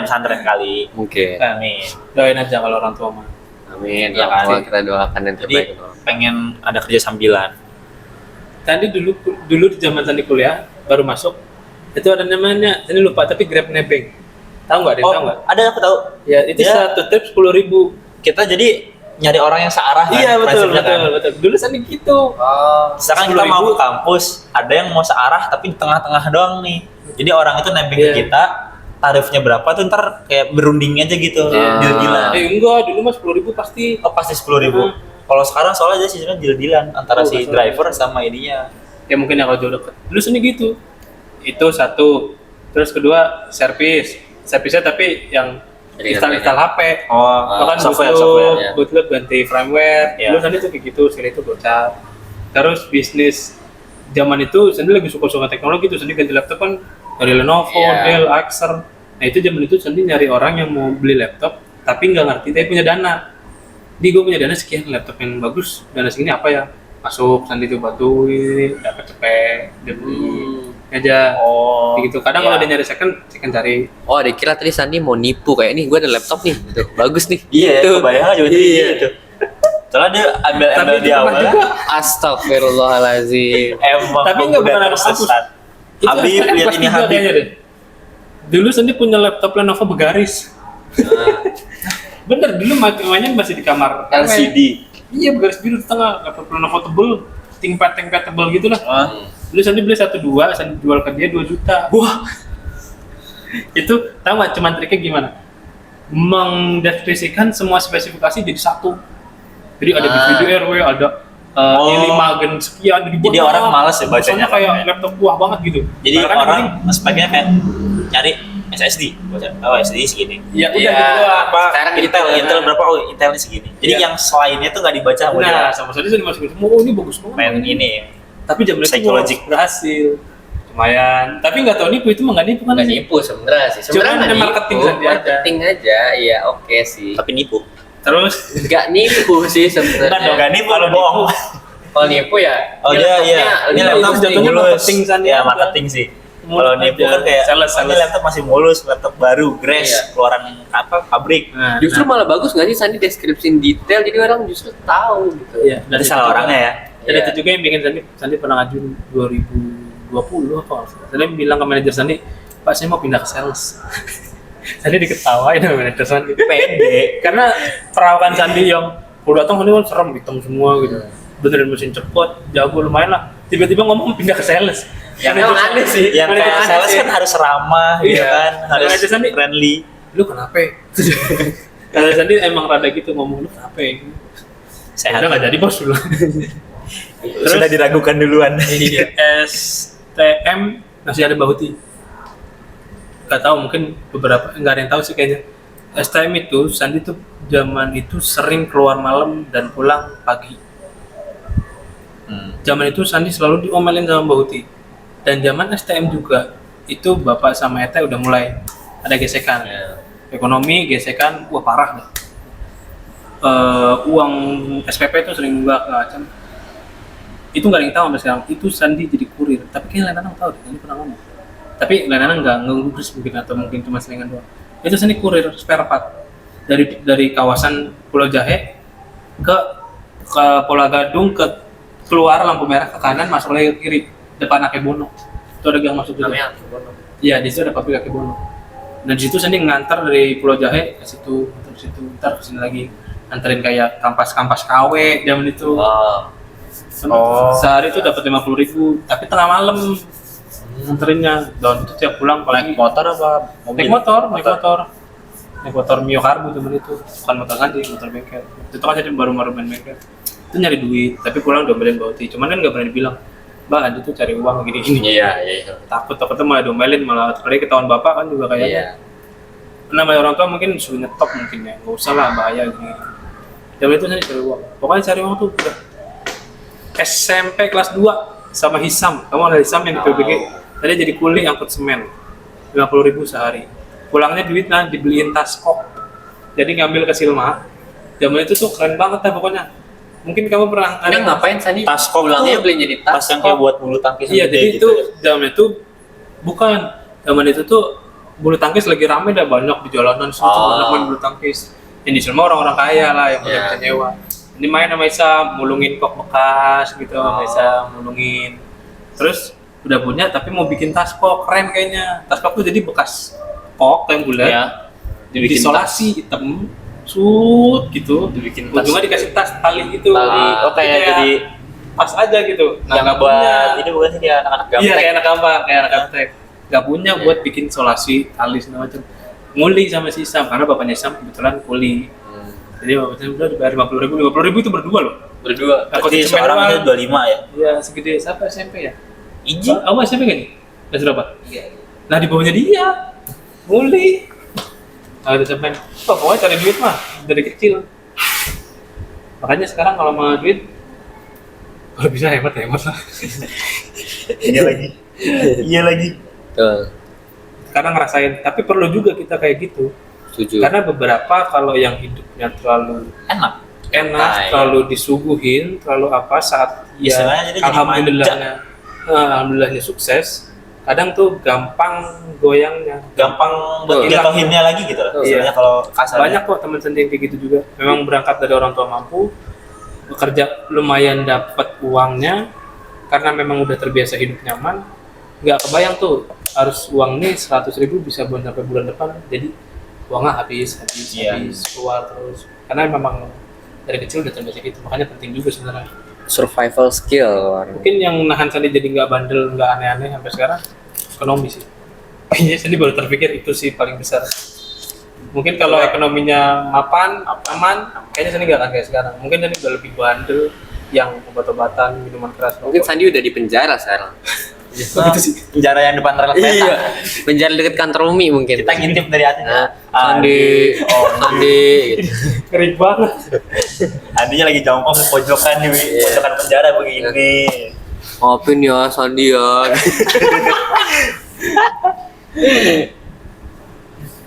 B: Pesantren kali.
A: Mungkin.
B: Amin.
C: Doain aja kalau orang tua mah.
A: Amin.
B: Iya,
A: Ya,
B: kan?
A: kita doakan yang
B: Jadi
A: terbaik. untuk orang.
B: pengen ada kerja sambilan.
C: Tadi dulu di zaman Sandi kuliah baru masuk itu ada namanya, ini lupa tapi Grab Nebeng. Tahu nggak? Tahu nggak?
B: Ada aku tahu.
C: Ya itu
B: Ya.
C: satu trip 10.000.
B: Kita jadi nyari orang yang searah kan,
C: Iya betul
B: prinsipnya kan.
C: betul. Dulu Sandi gitu.
B: Misalkan kita
C: 10.000.
B: mau ke kampus, ada yang mau searah tapi di tengah-tengah doang nih. Jadi orang itu nempel
C: Iya.
B: ke kita, tarifnya berapa tuh ntar kayak berunding aja gitu,
A: Iya.
B: deal-dealan.
C: Enggak, dulu mah 10.000 pasti.
B: Oh pasti 10.000. Kalau sekarang soalnya jadi sistemnya deal-dealan antara
C: Oh,
B: si
C: nggak salah.
B: driver sama ininya.
C: Ya mungkin ya kalau jauh deket. Dulu Sandi gitu. Itu satu. Terus kedua servisnya tapi yang
A: Jadi
C: install HP.
B: Oh,
C: Bahkan
B: software.
A: ya.
C: bootloop ganti firmware.
B: Iya.
C: Dulu Sandi tuh kayak gitu, sekali itu gocap. Terus bisnis zaman itu Sandi lagi suka-suka teknologi tuh, Sandi ganti laptop kan dari Lenovo,
A: Iya.
C: Dell, Acer. Nah itu zaman itu Sandi nyari orang yang mau beli laptop tapi nggak ngerti, tapi punya dana. Di gue punya dana sekian, laptop yang bagus, dana segini apa ya? Masuk Sandi tuh bantuin, dapat cepet, dia beli aja.
B: Oh.
C: Kayak gitu. Kadang
B: Iya.
C: kalau dia nyari second cari.
A: Oh, dikira tadi Sandi mau nipu kayak nih, gue ada laptop nih, gitu. Bagus nih.
B: Iya,
A: Gitu.
B: kebayang aja
A: Iya.
B: gitu. Soalnya dia ambil
C: Tapi
B: di
C: itu pernah
B: awal.
C: juga.
A: Astagfirullahaladzim.
B: Emang
C: Tapi nggak
B: udah
C: benar hapus.
B: tersesat.
C: Itu
B: Habib,
C: sekarang
B: lihat
C: kelas
B: ini
C: 3
B: Habib.
C: kayaknya deh. Dulu Sandi punya laptop Lenovo begaris. Bener, dulu mainnya masih di kamar.
B: LCD.
C: Iya, begaris biru di tengah, laptop Lenovo tebel, ThinkPad tebel gitu lah.
B: Ah.
C: Dulu Sandi beli 1-2, Sandi jual ke dia 2 juta. Wah. Itu tahu nggak cuman triknya gimana? Mendeskripsikan semua spesifikasi jadi satu. Jadi ada video RW, ada I5 Gen sekian,
B: Jadi orang malas ya bacanya.
C: Soalnya kayak laptop wah banget gitu.
B: Jadi
C: Karena kan yang
B: orang
C: penting-
B: speknya kayak nyari SSD. Oh SSD segini.
C: Ya udah
A: Iya.
C: gitu doang.
B: Apa
A: Sekarang gitu
B: Intel,
A: ya.
B: Intel berapa? Oh Intelnya segini. Jadi
C: Iya.
B: yang selainnya tuh nggak dibaca sama
C: Nah,
B: dia.
C: sama saja sudah dimasukin semua. Oh, ini bagus banget.
B: Main ini.
C: Tapi jam itu
B: Psychologic.
C: berhasil. Lumayan. Tapi nggak tahu nipu, itu mah nggak nipu kan?
A: Nggak nipu sebenarnya sih.
C: Cuman
A: Sebenarnya
C: ada
A: nggak
C: marketing
A: nipu,
C: Sandi aja.
A: marketing aja. Iya, oke sih.
B: Tapi nipu.
C: Terus
A: Nggak nipu sih
B: Enggak dong,
A: sebenarnya.
B: nggak nipu kalau bohong.
A: Kalau nipu ya.
B: Oh dia iya. Ini
C: itu
B: laptop
C: jatuhnya
B: mulus.
C: marketing Sandi
B: Ya
C: aja.
B: marketing sih.
C: Mulut
B: Kalau nipu
C: aja.
B: kan kayak
C: Sales,
B: "Oh, ini
C: sales."
B: laptop masih mulus, laptop baru, Grace,
A: Iya.
B: keluaran apa pabrik.
C: Nah,
A: Justru malah bagus nggak sih Sandi deskripsiin detail, jadi orang justru tahu gitu.
C: iya.
B: Dari salah orangnya ya.
C: Dan
A: Iya.
C: itu juga yang bikin Sandi pernah ngajuin 2020 apa? Sandi bilang ke manajer Sandi, Pak saya mau pindah ke sales. Sandi diketawain sama manajer Sandi.
B: Pede.
C: Karena perawakan Sandi yang udah datang Sandi kan serem hitam semua gitu. Benerin mesin cepet, jago lumayan lah. Tiba-tiba ngomong pindah ke sales.
B: Yang
A: Emang aneh sih.
B: Yang
C: Aneh
B: kayak
C: aneh
B: sales
C: sih.
B: kan harus ramah gitu
C: Iya.
B: kan, harus
C: Kalau Sandi,
B: friendly.
C: lu kenapa? Kalau Sandi emang rada gitu ngomong, lu kenapa?
B: Sehat.
C: Udah nggak jadi bos dulu.
B: Sudah diragukan duluan.
C: Iya. STM masih ada Bahuti. Gak tahu, mungkin beberapa nggak ada yang tahu sih kayaknya. STM itu Sandi tuh zaman itu sering keluar malam dan pulang pagi. Zaman itu Sandi selalu diomelin sama Bahuti. Dan zaman STM juga itu bapak sama Ete udah mulai ada gesekan. Ekonomi gesekan, wah parah dah. Uang SPP itu sering nunggak macam. Itu nggak ada yang tahu sampai sekarang. Itu Sandi jadi kurir. Tapi kayaknya Lenanang tahu, Sandi pernah ngomong. Tapi Lenanang nggak ngegubris mungkin, atau mungkin cuma selingan doang. Itu Sandi kurir spare part dari kawasan Pulau Jahe ke Pulau Gadung, ke keluar lampu merah ke kanan, masuk lagi ke kiri depan Akebono. Itu ada gang masuk juga.
A: Namanya
C: Iya, di situ ada pabrik Akebono. Dan di situ Sandi ngantar dari Pulau Jahe ke situ, ke situ, ntar ke sini lagi. Anterin kayak kampas KW zaman itu. Sehari itu dapat 50.000, tapi tengah malam anterinnya. Dan itu tiap pulang
B: Naik
C: pagi.
B: motor apa mobil?
C: Naik motor Mio Karbu zaman itu, bukan motor Sandi, motor bengkel. Itu kan jadi baru-baru main bengkel. Itu nyari duit, tapi pulang diomelin Bahuti. Cuman kan nggak berani bilang, Mbak Andi tuh cari uang gini-gini.
A: Iya.
C: Takutnya malah diomelin, malah apalagi ketahuan bapak kan juga kayaknya. Namanya orang tua mungkin suruh nyetop mungkin ya, nggak usah lah, bahaya gini. Zaman itu Sandi cari uang. Pokoknya cari uang tuh udah SMP kelas 2 sama Hisam. Kamu ada Hisam yang di PBG. Tadi jadi kuli angkut semen. 50.000 sehari. Pulangnya duitnya dibeliin tas kok. Jadi ngambil ke Silma. Zaman itu tuh keren banget lah pokoknya. Mungkin kamu pernah
A: Ada ngapain Sandi?
B: Tas kok
A: pulangnya
B: tuh,
A: beli jadi tas.
B: Tas yang kayak buat bulu tangkis
C: Iya,
B: gede
C: jadi
B: gitu.
C: itu zaman itu bukan. Zaman itu tuh bulu tangkis lagi rame, dah banyak di jalanan situ, banyak main bulu tangkis. Yang di Silma orang-orang kaya lah yang udah bisa nyewa. Ini main sama Isa, mulungin kok bekas gitu, sama Isa mulungin. Terus udah punya tapi mau bikin tas kok, keren kayaknya. Tas kok tuh jadi bekas kok yang bulat,
B: Iya.
C: diisolasi hitam, sut gitu,
B: Dibikin tas.
C: ujungnya dikasih tas tali gitu.
B: Tali. Oh, kayak jadi
C: pas aja gitu.
B: yang
C: nggak
B: buat
C: punya.
B: ini bukan sih dia anak-anak
C: Iya,
B: gamtek.
C: kayak anak gampang, kayak anak gaptek. Gak punya buat bikin isolasi tali segala macam. Nguli sama si Sam, karena bapaknya Sam kebetulan kuli. Jadi bapaknya udah dibayar 50.000 itu berdua loh.
A: Berdua.
C: Nah,
B: Berarti
C: kos semen
B: seorang itu
C: doang.
B: 25 ya?
C: Iya, segede siapa SMP ya?
B: Iji?
C: Kamu SMP gak nih? Kelas berapa?
A: Iya.
C: Nah, di bawahnya dia. Nguli. Nah, ada semen. Oh, pokoknya cari duit mah dari kecil. Makanya sekarang kalau mau duit, kalau bisa hemat lah.
B: Iya lagi. Iya lagi.
A: Betul.
C: Karena ngerasain, tapi perlu juga kita kayak gitu.
A: Setuju.
C: Karena beberapa kalau yang hidupnya terlalu
B: Enak.
A: Santai.
C: terlalu disuguhin, terlalu apa saat
B: Istilahnya jadi
C: alhamdulillahnya sukses, kadang tuh gampang goyangnya,
B: Gampang
A: Betul.
B: jatuhinnya lagi gitu loh.
C: Iya.
B: Istilahnya kalau kasarnya.
C: banyak kok teman sendiri kayak gitu juga. Memang berangkat dari orang tua mampu, bekerja lumayan dapat uangnya, karena memang udah terbiasa hidup nyaman, nggak kebayang tuh harus uang nih 100.000 bisa buat sampai bulan depan, jadi uangnya habis
B: Iya.
C: keluar terus, karena memang dari kecil udah terbiasa gitu. Makanya penting juga sebenarnya.
A: Survival skill.
C: Mungkin yang nahan Sandi jadi nggak bandel, nggak aneh-aneh sampai sekarang ekonomi sih. Iya, Sandi baru terpikir itu sih paling besar. Mungkin kalau ekonominya mapan, aman, kayaknya Sandi nggak akan kayak sekarang. Mungkin Sandi udah lebih bandel, yang obat-obatan, minuman keras.
A: Mungkin Sandi udah di penjara sekarang.
C: Gitu sih.
B: Penjara yang depan rel kereta.
A: Iya. Penjara dekat kantor Umi mungkin.
B: Kita ngintip dari hati.
A: Nah, Sandi, Sandi. Gitu.
C: Keren banget.
B: Andinya lagi jongkok di pojokan nih, pojokan penjara begini.
A: Maafin ya Sandi ya.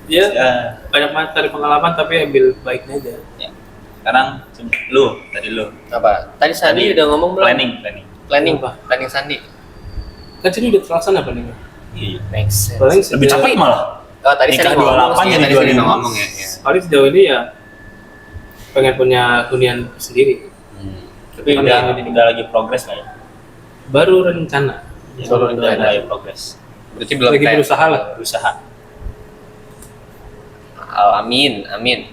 C: Dia
B: Ya.
C: banyak banget dari pengalaman, tapi ambil baiknya aja.
B: Ya. Sekarang tadi lu.
A: Apa? Tadi Sandi udah ngomong belum? Planning
C: Apa?
A: Planning Sandi.
C: Kan Sandi udah terlaksana apa nih?
B: Iya.
A: Make sense.
C: Paling
B: Lebih capek malah.
A: Oh, tadi
B: Nikah
A: Sandi ngomong
B: 28
A: sih,
B: jadi
A: tadi Sandi
B: 25.
A: ngomong ya.
C: paling sejauh ini ya pengen punya hunian sendiri.
B: Tapi udah lagi progres lah ya.
C: Baru rencana.
B: Baru mulai progres.
A: Berarti belum
C: Lagi
A: kayak-
C: berusaha lah.
B: Berusaha.
A: Amin.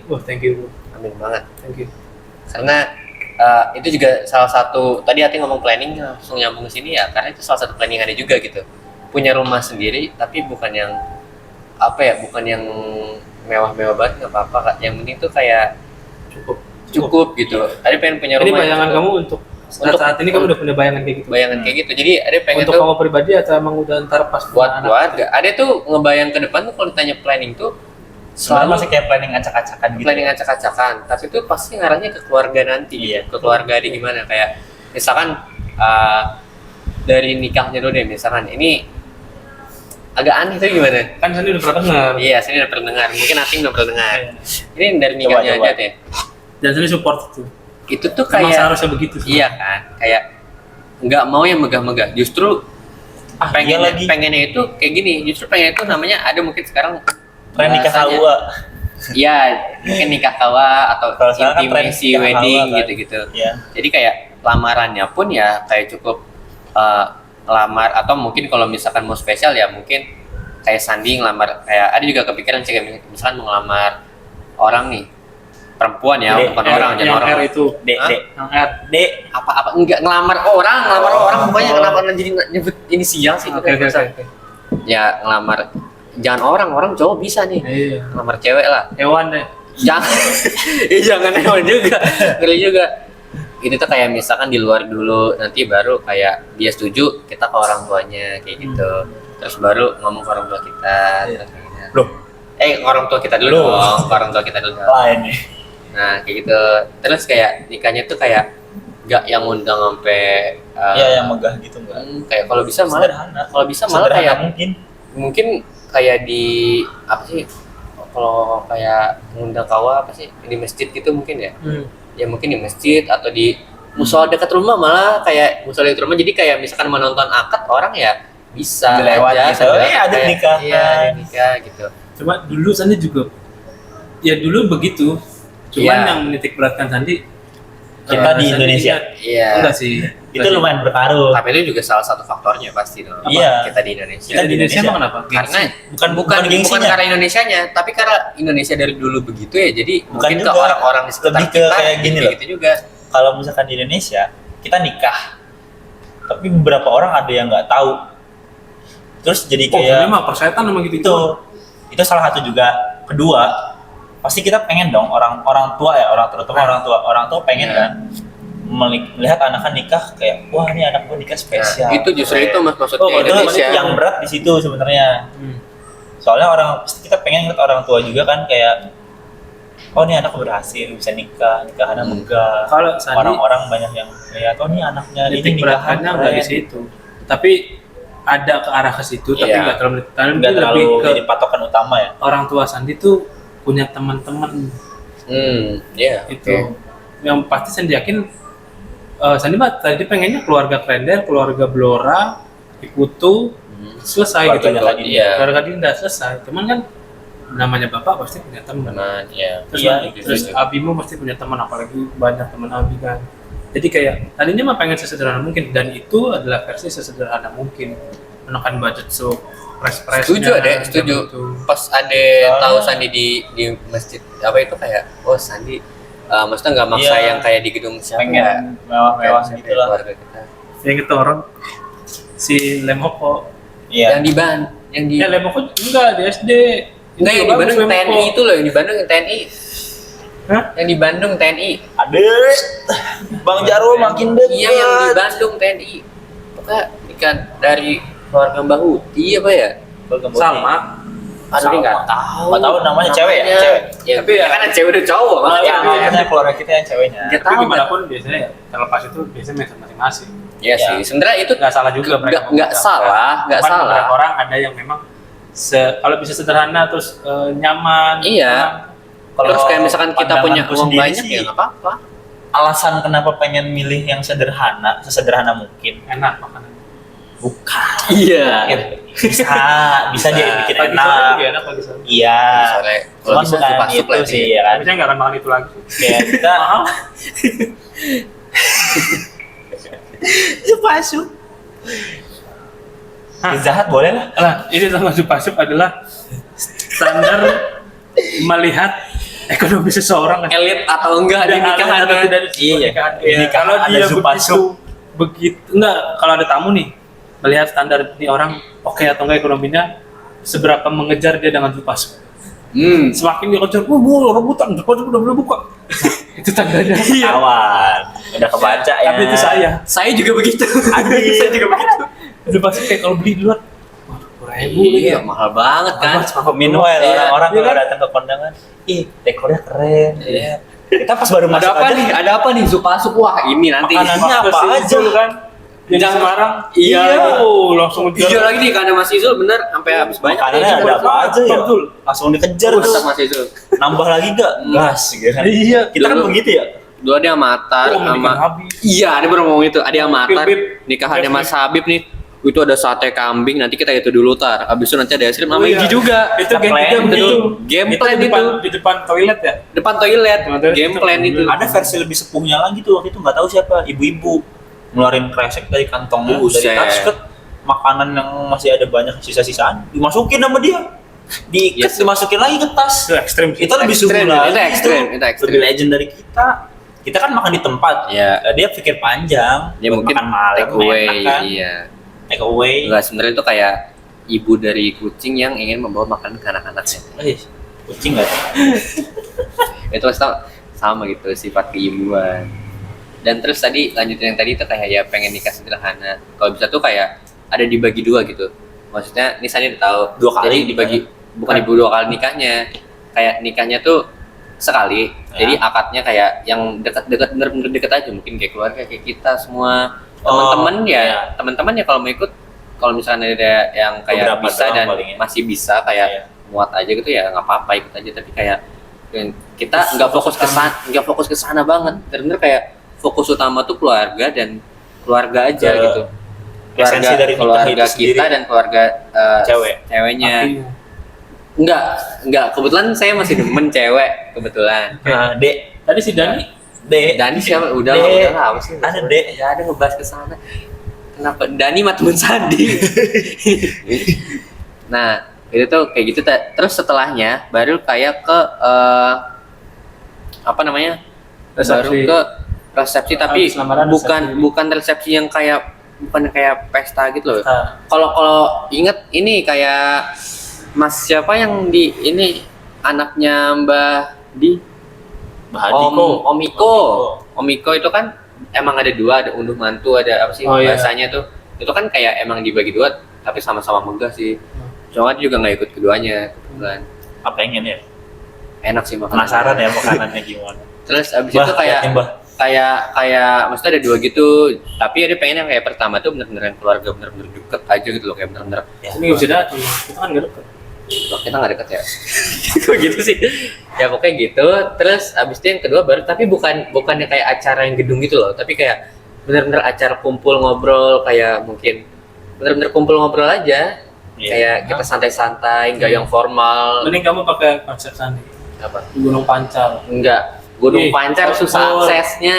C: Wah, thank you bro.
A: Amin banget.
C: Thank you.
A: Karena itu juga salah satu tadi Ati ngomong planning langsung nyambung ke sini ya, karena itu salah satu planning ada juga gitu. Punya rumah sendiri tapi bukan yang apa ya, bukan yang mewah-mewah banget, nggak apa-apa Kak. Yang penting tuh kayak cukup gitu. Ada pengen punya
C: Ini
A: rumah.
C: bayangan kamu untuk saat ini kamu udah punya bayangan kayak gitu.
A: Bayangan kayak gitu. Jadi ada pengen
C: Untuk
A: tuh
C: kamu pribadi atau emang udah ntar pas
A: buat
C: punya anak?
A: keluarga. Ada tuh ngebayang ke depan tuh kalau ditanya planning tuh
B: Sebenarnya
A: selalu
B: masih kayak planning acak-acakan gitu.
A: planning acak-acakan, tapi tuh pasti ngarahnya ke keluarga nanti gitu.
B: Iya.
A: Ke keluarga di gimana, kayak misalkan dari nikahnya dulu deh, misalkan ini agak aneh tuh gimana.
C: Kan Sandi udah pernah dengar.
A: Iya, saya udah pernah dengar, mungkin Ating belum pernah dengar.
C: Iya.
A: Ini dari nikahnya
B: Coba.
A: aja deh.
C: Dan Sandi support itu.
A: Itu tuh
C: Emang
A: kayak
C: seharusnya begitu.
A: iya kan, kayak nggak mau yang megah-megah, justru
B: Iya lagi.
A: pengennya itu kayak gini, justru pengen itu namanya ada mungkin sekarang
B: Tren nikah
A: bahasanya-
B: KUA.
A: Iya, mungkin nikah kawa atau
B: Kalau sekarang kan tren
A: intimasi
B: nikah
A: wedding
B: KUA kan.
A: gitu-gitu.
B: Iya.
A: Jadi kayak lamarannya pun ya kayak cukup ngelamar, atau mungkin kalau misalkan mau spesial ya mungkin kayak Sandi ngelamar, kayak ada juga kepikiran sih kayak misalkan mau ngelamar orang nih, perempuan ya,
B: Dek,
A: bukan
C: Yang-
A: orang, jangan
C: yang
A: orang.
C: R itu.
B: Dek,
A: Hah?
B: dek.
C: Yang R.
B: Dek.
A: Apa enggak ngelamar orang pokoknya
B: Oh.
A: kenapa jadi nyebut inisial sih?
C: Oke.
A: Ya ngelamar jangan orang cowok bisa nih,
C: Iya.
A: ngelamar cewek lah.
C: Hewan deh.
A: Jangan jangan hewan juga, ngeri juga. Itu tuh kayak misalkan di luar dulu, nanti baru kayak dia setuju kita ke orang tuanya kayak gitu, terus baru ngomong ke orang tua kita.
B: Iya.
A: Terus kayak gitu.
B: Loh,
A: ke orang tua kita dulu
B: Loh.
A: dong, ke orang tua kita dulu.
B: lain nih.
A: Nah kayak gitu, terus kayak nikahnya tuh kayak nggak yang undang sampai
B: Iya, yang megah gitu enggak.
A: kayak kalau bisa malah
B: Sederhana.
A: kalau bisa malah
B: Sederhana
A: kayak
B: mungkin.
A: kayak di apa sih, kalau kayak ngundang kawa apa sih di masjid gitu mungkin ya. Ya mungkin di masjid atau di musola dekat rumah, malah kayak musola dekat rumah, jadi kayak misalkan menonton akad orang ya bisa
B: Lewat
A: aja
B: gitu,
A: sambil
B: ada
A: kayak-
B: nikahan.
A: iya ada nikah gitu.
C: Cuma dulu Sandi juga, ya dulu begitu. Cuman
A: Iya.
C: yang menitik beratkan Sandi,
B: Kita di
C: Sandi
B: Indonesia.
A: Iya,
C: enggak sih.
B: Itu lumayan berpengaruh.
A: tapi itu juga salah satu faktornya pasti dong.
B: Iya.
A: Kita di Indonesia.
B: Kita di Indonesia.
C: emang kenapa?
A: Karena
B: bukan
A: bukan
B: gengsinya.
A: karena Indonesianya, tapi karena Indonesia dari dulu begitu ya, jadi mungkin ke
B: juga.
A: orang-orang di sekitar
B: Lebih ke
A: kita
B: kayak gini loh.
A: gitu juga.
B: Kalau misalkan di Indonesia, kita nikah. Tapi beberapa orang ada yang nggak tahu. Terus jadi
C: Oh,
B: kayak
C: ini mah persetan emang gitu.
B: itu salah satu juga. Kedua, pasti kita pengen dong orang tua ya, terutama orang tua pengen
A: Iya.
B: kan melihat anaknya nikah kayak wah ini anak gue nikah spesial.
A: Nah, itu justru itu mas maksudnya
B: Oh, itu
A: Indonesia.
B: yang berat di situ sebenarnya.
C: Hmm.
B: Soalnya pasti kita pengen lihat orang tua juga kan kayak oh ini anak berhasil bisa nikahannya megah.
C: Kalau Sandi,
B: Orang-orang banyak yang lihat oh ini anaknya ini
C: titik
B: nikahan
C: beratkannya nggak di
B: keren.
C: situ. Tapi ada ke arah ke situ, tapi
A: Iya.
C: nggak terlalu ditekankan.
B: Nggak terlalu
C: Lebih ke
B: jadi patokan utama ya.
C: orang tua Sandi tuh punya teman-teman
A: Iya.
C: itu. Yang pasti Sandi yakin Sandi mah tadi pengennya keluarga Klender, keluarga Blora, Ikutu selesai gitu.
B: Keluarganya Kadinda.
A: Iya.
C: Keluarga Dinda selesai. Cuman kan namanya bapak pasti punya teman.
A: Karena ya.
C: Terus,
B: Iya,
C: terus Abimu pasti punya teman, apalagi banyak teman Abi kan. Jadi kayak tadinya mah pengen sesederhana mungkin, dan itu adalah versi sesederhana mungkin, menekan budget so press-pressnya.
A: Setuju Adek, setuju.
C: gitu.
A: Pas Ade tahu Sandi di masjid apa itu kayak oh Sandi maksudnya nggak maksa
B: Iya.
A: yang kayak di gedung siapa ya?
B: Pengen mewah-mewah
A: Kayak
B: gitu lah.
A: keluarga kita.
C: Yang itu orang si Lemhoko.
B: Iya.
A: Yang di Ban, yang di
C: Lemhoko enggak di SD.
A: enggak yang di
C: bagus,
A: Bandung
C: Lemhoko.
A: TNI itu loh, yang di Bandung yang TNI.
C: Hah?
A: Yang di Bandung TNI.
B: Adek, Bang Jarwo makin dekat.
A: Iya yang di Bandung TNI. Pokoknya ikan dari keluarga Mbak Huti apa ya?
C: Sama.
A: Aduh ini nggak tahu.
B: Nggak tahu namanya cewek ya? Cewek.
A: Ya,
C: Tapi ya-
A: kan ada cewek dan cowok.
B: Oh,
A: makanya.
B: ya, maksudnya keluarga kita yang ceweknya.
A: Nggak
C: Tapi
A: tahu.
C: gimana pun biasanya ya, terlepas itu biasanya mindset masing-masing.
A: Iya sih, sebenarnya itu
C: Nggak salah juga mereka.
A: nggak salah, nggak
C: Cuman
A: salah.
C: beberapa orang ada yang memang kalau bisa sederhana terus nyaman.
A: Iya.
B: Kalau
A: Terus kayak misalkan kita punya
B: pandanganku
A: uang
B: sendiri
A: banyak
B: sih,
A: ya nggak apa-apa.
B: alasan kenapa pengen milih yang sesederhana mungkin.
C: Enak makanan.
B: Bukan.
A: Iya.
B: Bisa dia bikin
C: Pagi sore
B: enak.
C: juga enak pagi sore.
B: Iya.
A: Soalnya kalau
B: Cuman
A: bisa
B: bukan
A: masuk lah
B: itu sih ya kan.
C: Tapi saya nggak akan makan itu lagi.
B: Kayak kita
C: Mahal.
B: Supasup. Pizza Hut boleh lah.
C: Lah, ini sama supasup adalah standar melihat ekonomi seseorang
A: elit atau enggak di nikahan
C: atau
A: kan?
C: tidak di
B: Iya.
C: pernikahan.
B: Di nikahan
C: Kalau
B: ada
C: dia
B: zupa-zup.
C: begitu enggak, kalau ada tamu nih melihat standar nih orang oke atau enggak ekonominya, seberapa mengejar dia dengan zupas. Semakin dia kejar, rebutan, zupas udah boleh buka. Itu tandanya.
B: Kawan, udah kebaca ya.
C: Tapi itu saya
A: Saya juga begitu.
C: saya juga begitu. Zupas kayak kalau beli di luar, waduh, 1000
A: Iya, mahal banget kan.
B: Meanwhile
A: Iya.
B: orang-orang
C: Iya
B: kalau
C: kan?
B: datang ke kondangan, ih dekornya keren.
A: Iya.
B: Kita pas baru
A: Ada
B: masuk
A: apa
B: aja
A: nih? Ada apa nih? Supasup. Wah, ini nanti.
B: Makanannya apa
C: Masih
B: aja
C: Izul kan? Yang
A: Jangan-
C: Semarang.
A: Iya.
C: Oh, langsung ngejar.
A: Hijau lagi nih karena Mas Izul bener sampai habis banyak.
B: Makanannya
A: nih.
B: ada apa aja ya?
C: Betul.
B: Langsung dikejar tuh.
A: Mantap Mas Izul.
B: Nambah lagi gak? Gas gitu kan.
C: Iya.
B: Kita kan
A: Dulu-
B: begitu ya.
A: Dua dia Matar
C: Oh,
A: sama
C: nikahan Habib.
A: iya, dia baru ngomong itu. Ada yang Matar,
C: Bib.
A: nikahannya
C: Bib.
A: Mas Habib nih. Itu ada sate kambing, nanti kita itu dulu tar. Abis itu nanti ada es krim sama
C: Oh, iya.
A: Iji juga.
C: Itu game
B: Plan
C: plan
B: itu.
A: Game
C: Itu
A: plan
C: di depan,
A: itu.
C: di depan toilet ya.
A: Depan toilet,
C: Depan toilet
A: game
C: itu.
A: plan itu.
B: Ada versi lebih sepuhnya lagi tuh waktu itu nggak tahu siapa, ibu-ibu ngeluarin kresek dari kantongnya,
A: Buset.
B: dari tas ke makanan yang masih ada banyak sisa-sisaan dimasukin sama dia. Diikat
A: Yes.
B: dimasukin lagi ke tas.
C: Itu ekstrim.
B: Itu lebih
A: Ekstrim,
B: subuh lagi.
A: itu ekstrim, itu ekstrim.
B: Lebih legend dari kita. Kita kan makan di tempat.
A: Iya.
B: Dia pikir panjang.
A: Ya
B: buat
A: mungkin
B: makan malam
A: take away,
B: enak kan.
A: iya.
B: Take away.
A: Enggak, sebenarnya itu kayak ibu dari kucing yang ingin membawa makanan ke anak-anaknya.
B: Kucing nggak?
A: Itu pasti sama gitu sifat keibuan. Dan terus tadi lanjutin yang tadi itu kayak ya pengen nikah sederhana. Kalau bisa tuh kayak ada dibagi dua gitu. Maksudnya ini saya udah tahu
B: Dua kali
A: jadi dibagi bukan ibu dua kali nikahnya. Kayak nikahnya tuh sekali.
B: Ya.
A: Jadi akadnya kayak yang dekat-dekat bener-bener deket aja, mungkin kayak keluarga kayak kita semua.
B: Oh,
A: Teman-teman ya,
B: iya.
A: teman-teman ya kalau mau ikut, kalau misalnya ada yang kayak
B: Beberapa
A: bisa
B: doang
A: dan
B: paling ya.
A: masih bisa kayak
B: Iya.
A: muat aja gitu ya nggak apa-apa ikut aja, tapi kayak kita nggak fokus ke sana banget, bener-bener kayak fokus utama tuh keluarga dan keluarga aja
B: Ke-
A: gitu, keluarga
B: esensi dari nikah
A: keluarga
B: itu sendiri.
A: kita dan keluarga ceweknya.
C: Akhirnya.
A: Enggak, kebetulan saya masih demen cewek kebetulan.
B: Nah, Dek.
C: Tadi si Dani
A: Dani siapa? Udah
B: Dek.
A: lah, apa sih?
B: Ada Dek.
A: Ya ada ngebahas ke sana. Kenapa Dani mah temen Sandi? Nah, itu tuh kayak gitu. Terus setelahnya baru kayak ke apa namanya? Baru
C: Resepsi.
A: ke resepsi, tapi
C: Habis lamaran resepsi.
A: bukan resepsi yang bukan kayak pesta gitu loh.
C: Ah.
A: Kalau inget ini kayak Mas siapa yang di ini anaknya Mbah di Om Iko. Om Iko itu kan emang ada dua, ada unduh mantu, ada apa sih
C: Oh, iya.
A: bahasanya tuh. Itu kan kayak emang dibagi dua, tapi sama-sama megah sih. Cuma dia juga nggak ikut keduanya, kebetulan.
B: Apa pengen ya?
A: Enak sih makan.
B: Penasaran ya makanannya gimana?
A: Terus abis itu kayak maksudnya ada dua gitu, tapi dia pengen yang kayak pertama tuh bener-bener yang keluarga bener-bener deket aja gitu loh, kayak bener-bener
C: ini nggak bisa datang. Kita kan nggak deket.
A: loh, kita nggak deket ya. Kok gitu sih? Ya pokoknya gitu. Terus abis itu yang kedua baru, tapi bukannya kayak acara yang gedung gitu loh, tapi kayak bener-bener acara kumpul ngobrol, kayak mungkin bener-bener kumpul ngobrol aja.
B: Iya.
A: Kayak kita santai-santai, nggak yang formal.
C: Mending kamu pakai konsep Sandi.
A: Apa?
C: Di Gunung Pancal.
A: Enggak. Gunung
C: Ih,
A: Pancar susah
C: betul.
A: aksesnya.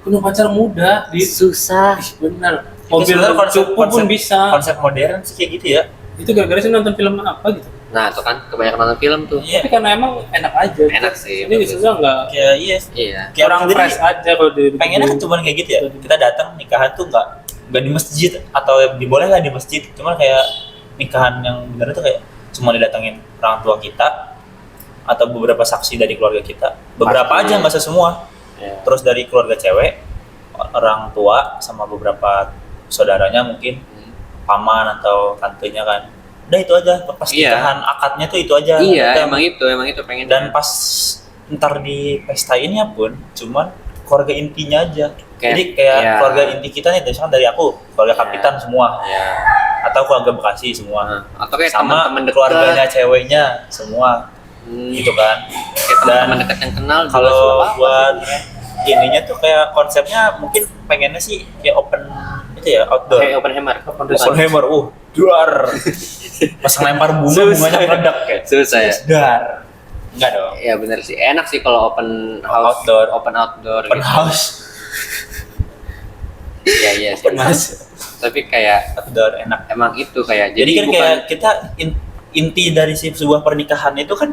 C: Gunung Pancal mudah.
A: Susah.
C: Bener.
B: Itu
C: Mobil
B: sebenarnya
C: cukup pun bisa.
B: Konsep modern sih kayak gitu ya.
C: Itu gara-gara sih nonton film apa gitu.
A: Nah, itu kan kebanyakan nonton film tuh.
B: Iya.
C: Tapi karena emang enak aja.
A: Enak sih,
C: Ini
A: bagus.
C: susah nggak.
B: Kayak iya.
A: Iya.
B: Kayak
C: Kurang
B: sendiri
C: fresh aja kalau di.
B: pengennya kan cuma kayak gitu ya. Kita datang nikahan tuh nggak di masjid atau diboleh lah di masjid. Cuma kayak nikahan yang benar itu kayak cuma didatengin orang tua kita atau beberapa saksi dari keluarga kita. Beberapa
A: Pasti.
B: aja nggak usah semua.
A: Iya.
B: Terus dari keluarga cewek, orang tua sama beberapa saudaranya mungkin paman atau tantenya kan. Udah itu aja. Pas
A: Iya.
B: nikahan akadnya tuh itu aja.
A: Iya,
B: Datang.
A: emang itu pengen.
B: Dan pas ntar di pesta ini pun cuman keluarga intinya aja. Jadi kayak
A: iya.
B: keluarga inti kita nih, misalkan dari aku, keluarga
A: Iya.
B: kapitan semua,
A: ya.
B: atau keluarga Bekasi semua,
A: Atau kayak
B: sama
A: teman-teman dekat.
B: keluarganya ceweknya semua,
A: gitu.
B: gitu kan.
A: Kayak teman-teman dekat yang kenal juga
B: Kalau
A: suka apa-apa
B: buat
A: sebenarnya.
B: ininya tuh kayak konsepnya mungkin pengennya sih kayak open itu ya, outdoor.
A: Kayak open hammer.
B: Open hammer, duar. Pas lempar bunga, bunganya meledak kayak.
A: Susah ya.
B: Dar. Enggak dong.
A: Iya bener sih. Enak sih kalau open house,
B: Outdoor.
A: open outdoor
B: Open
A: gitu.
B: house,
A: Iya iya sih.
C: Mas.
A: Tapi kayak
B: outdoor enak.
A: emang itu kayak
B: Jadi kan
A: bukan
B: kayak kita inti dari sebuah pernikahan itu kan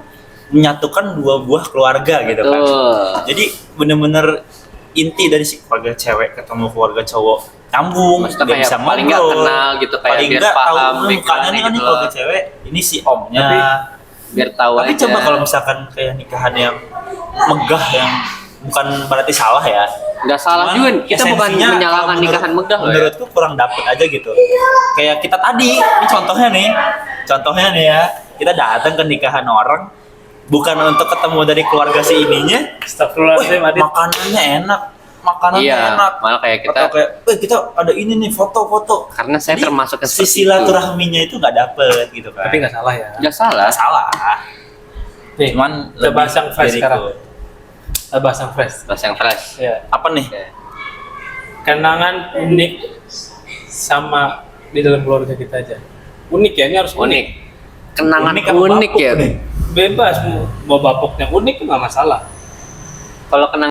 B: menyatukan dua buah keluarga gitu kan.
A: Betul.
B: Jadi bener-bener inti dari si keluarga cewek ketemu keluarga cowok nyambung,
A: Maksudnya
B: dia
A: kayak
B: bisa
A: paling nggak
B: ngobrol,
A: kenal gitu, kayak
B: paling
A: biar
B: nggak tahu
A: paham
B: mukanya nih kan
A: background-nya
B: nih
A: gitu
B: keluarga
A: loh.
B: cewek, ini si omnya.
A: Biar tahu
B: Tapi
A: aja.
B: coba kalau misalkan kayak nikahan yang megah yang bukan berarti salah ya.
A: Nggak salah
B: Cuman
A: juga, kita bukan
B: esensinya
A: menyalahkan
B: kalau
A: nikahan megah loh ya.
B: menurutku kurang dapet aja gitu. Kayak kita tadi, ini contohnya nih ya, kita datang ke nikahan orang bukan untuk ketemu dari keluarga si ininya.
C: Astagfirullahaladzim, Adit.
B: Makanannya enak, makanannya
A: Iya,
B: enak.
A: malah kayak kita,
B: Atau kayak, kita ada ini nih foto-foto.
A: karena saya
B: Jadi,
A: termasuk yang
B: si
A: seperti itu.
B: silaturahminya itu nggak dapet gitu kan.
C: Tapi nggak salah ya.
A: Nggak salah.
B: Nggak salah.
C: Nih,
B: Cuman
C: kita bahas yang fresh
B: diriku.
C: sekarang. Kita bahas yang fresh.
A: Bahasa yang fresh.
C: Ya.
B: Apa nih?
A: Oke.
C: Kenangan unik sama di dalam keluarga kita aja. Unik ya, ini harus unik.
A: Unik. Kenangan
B: Unik apa
A: unik
B: bapuk
A: ya.
B: nih?
C: Bebas mau bapuknya unik nggak masalah.
A: Kalau kenangan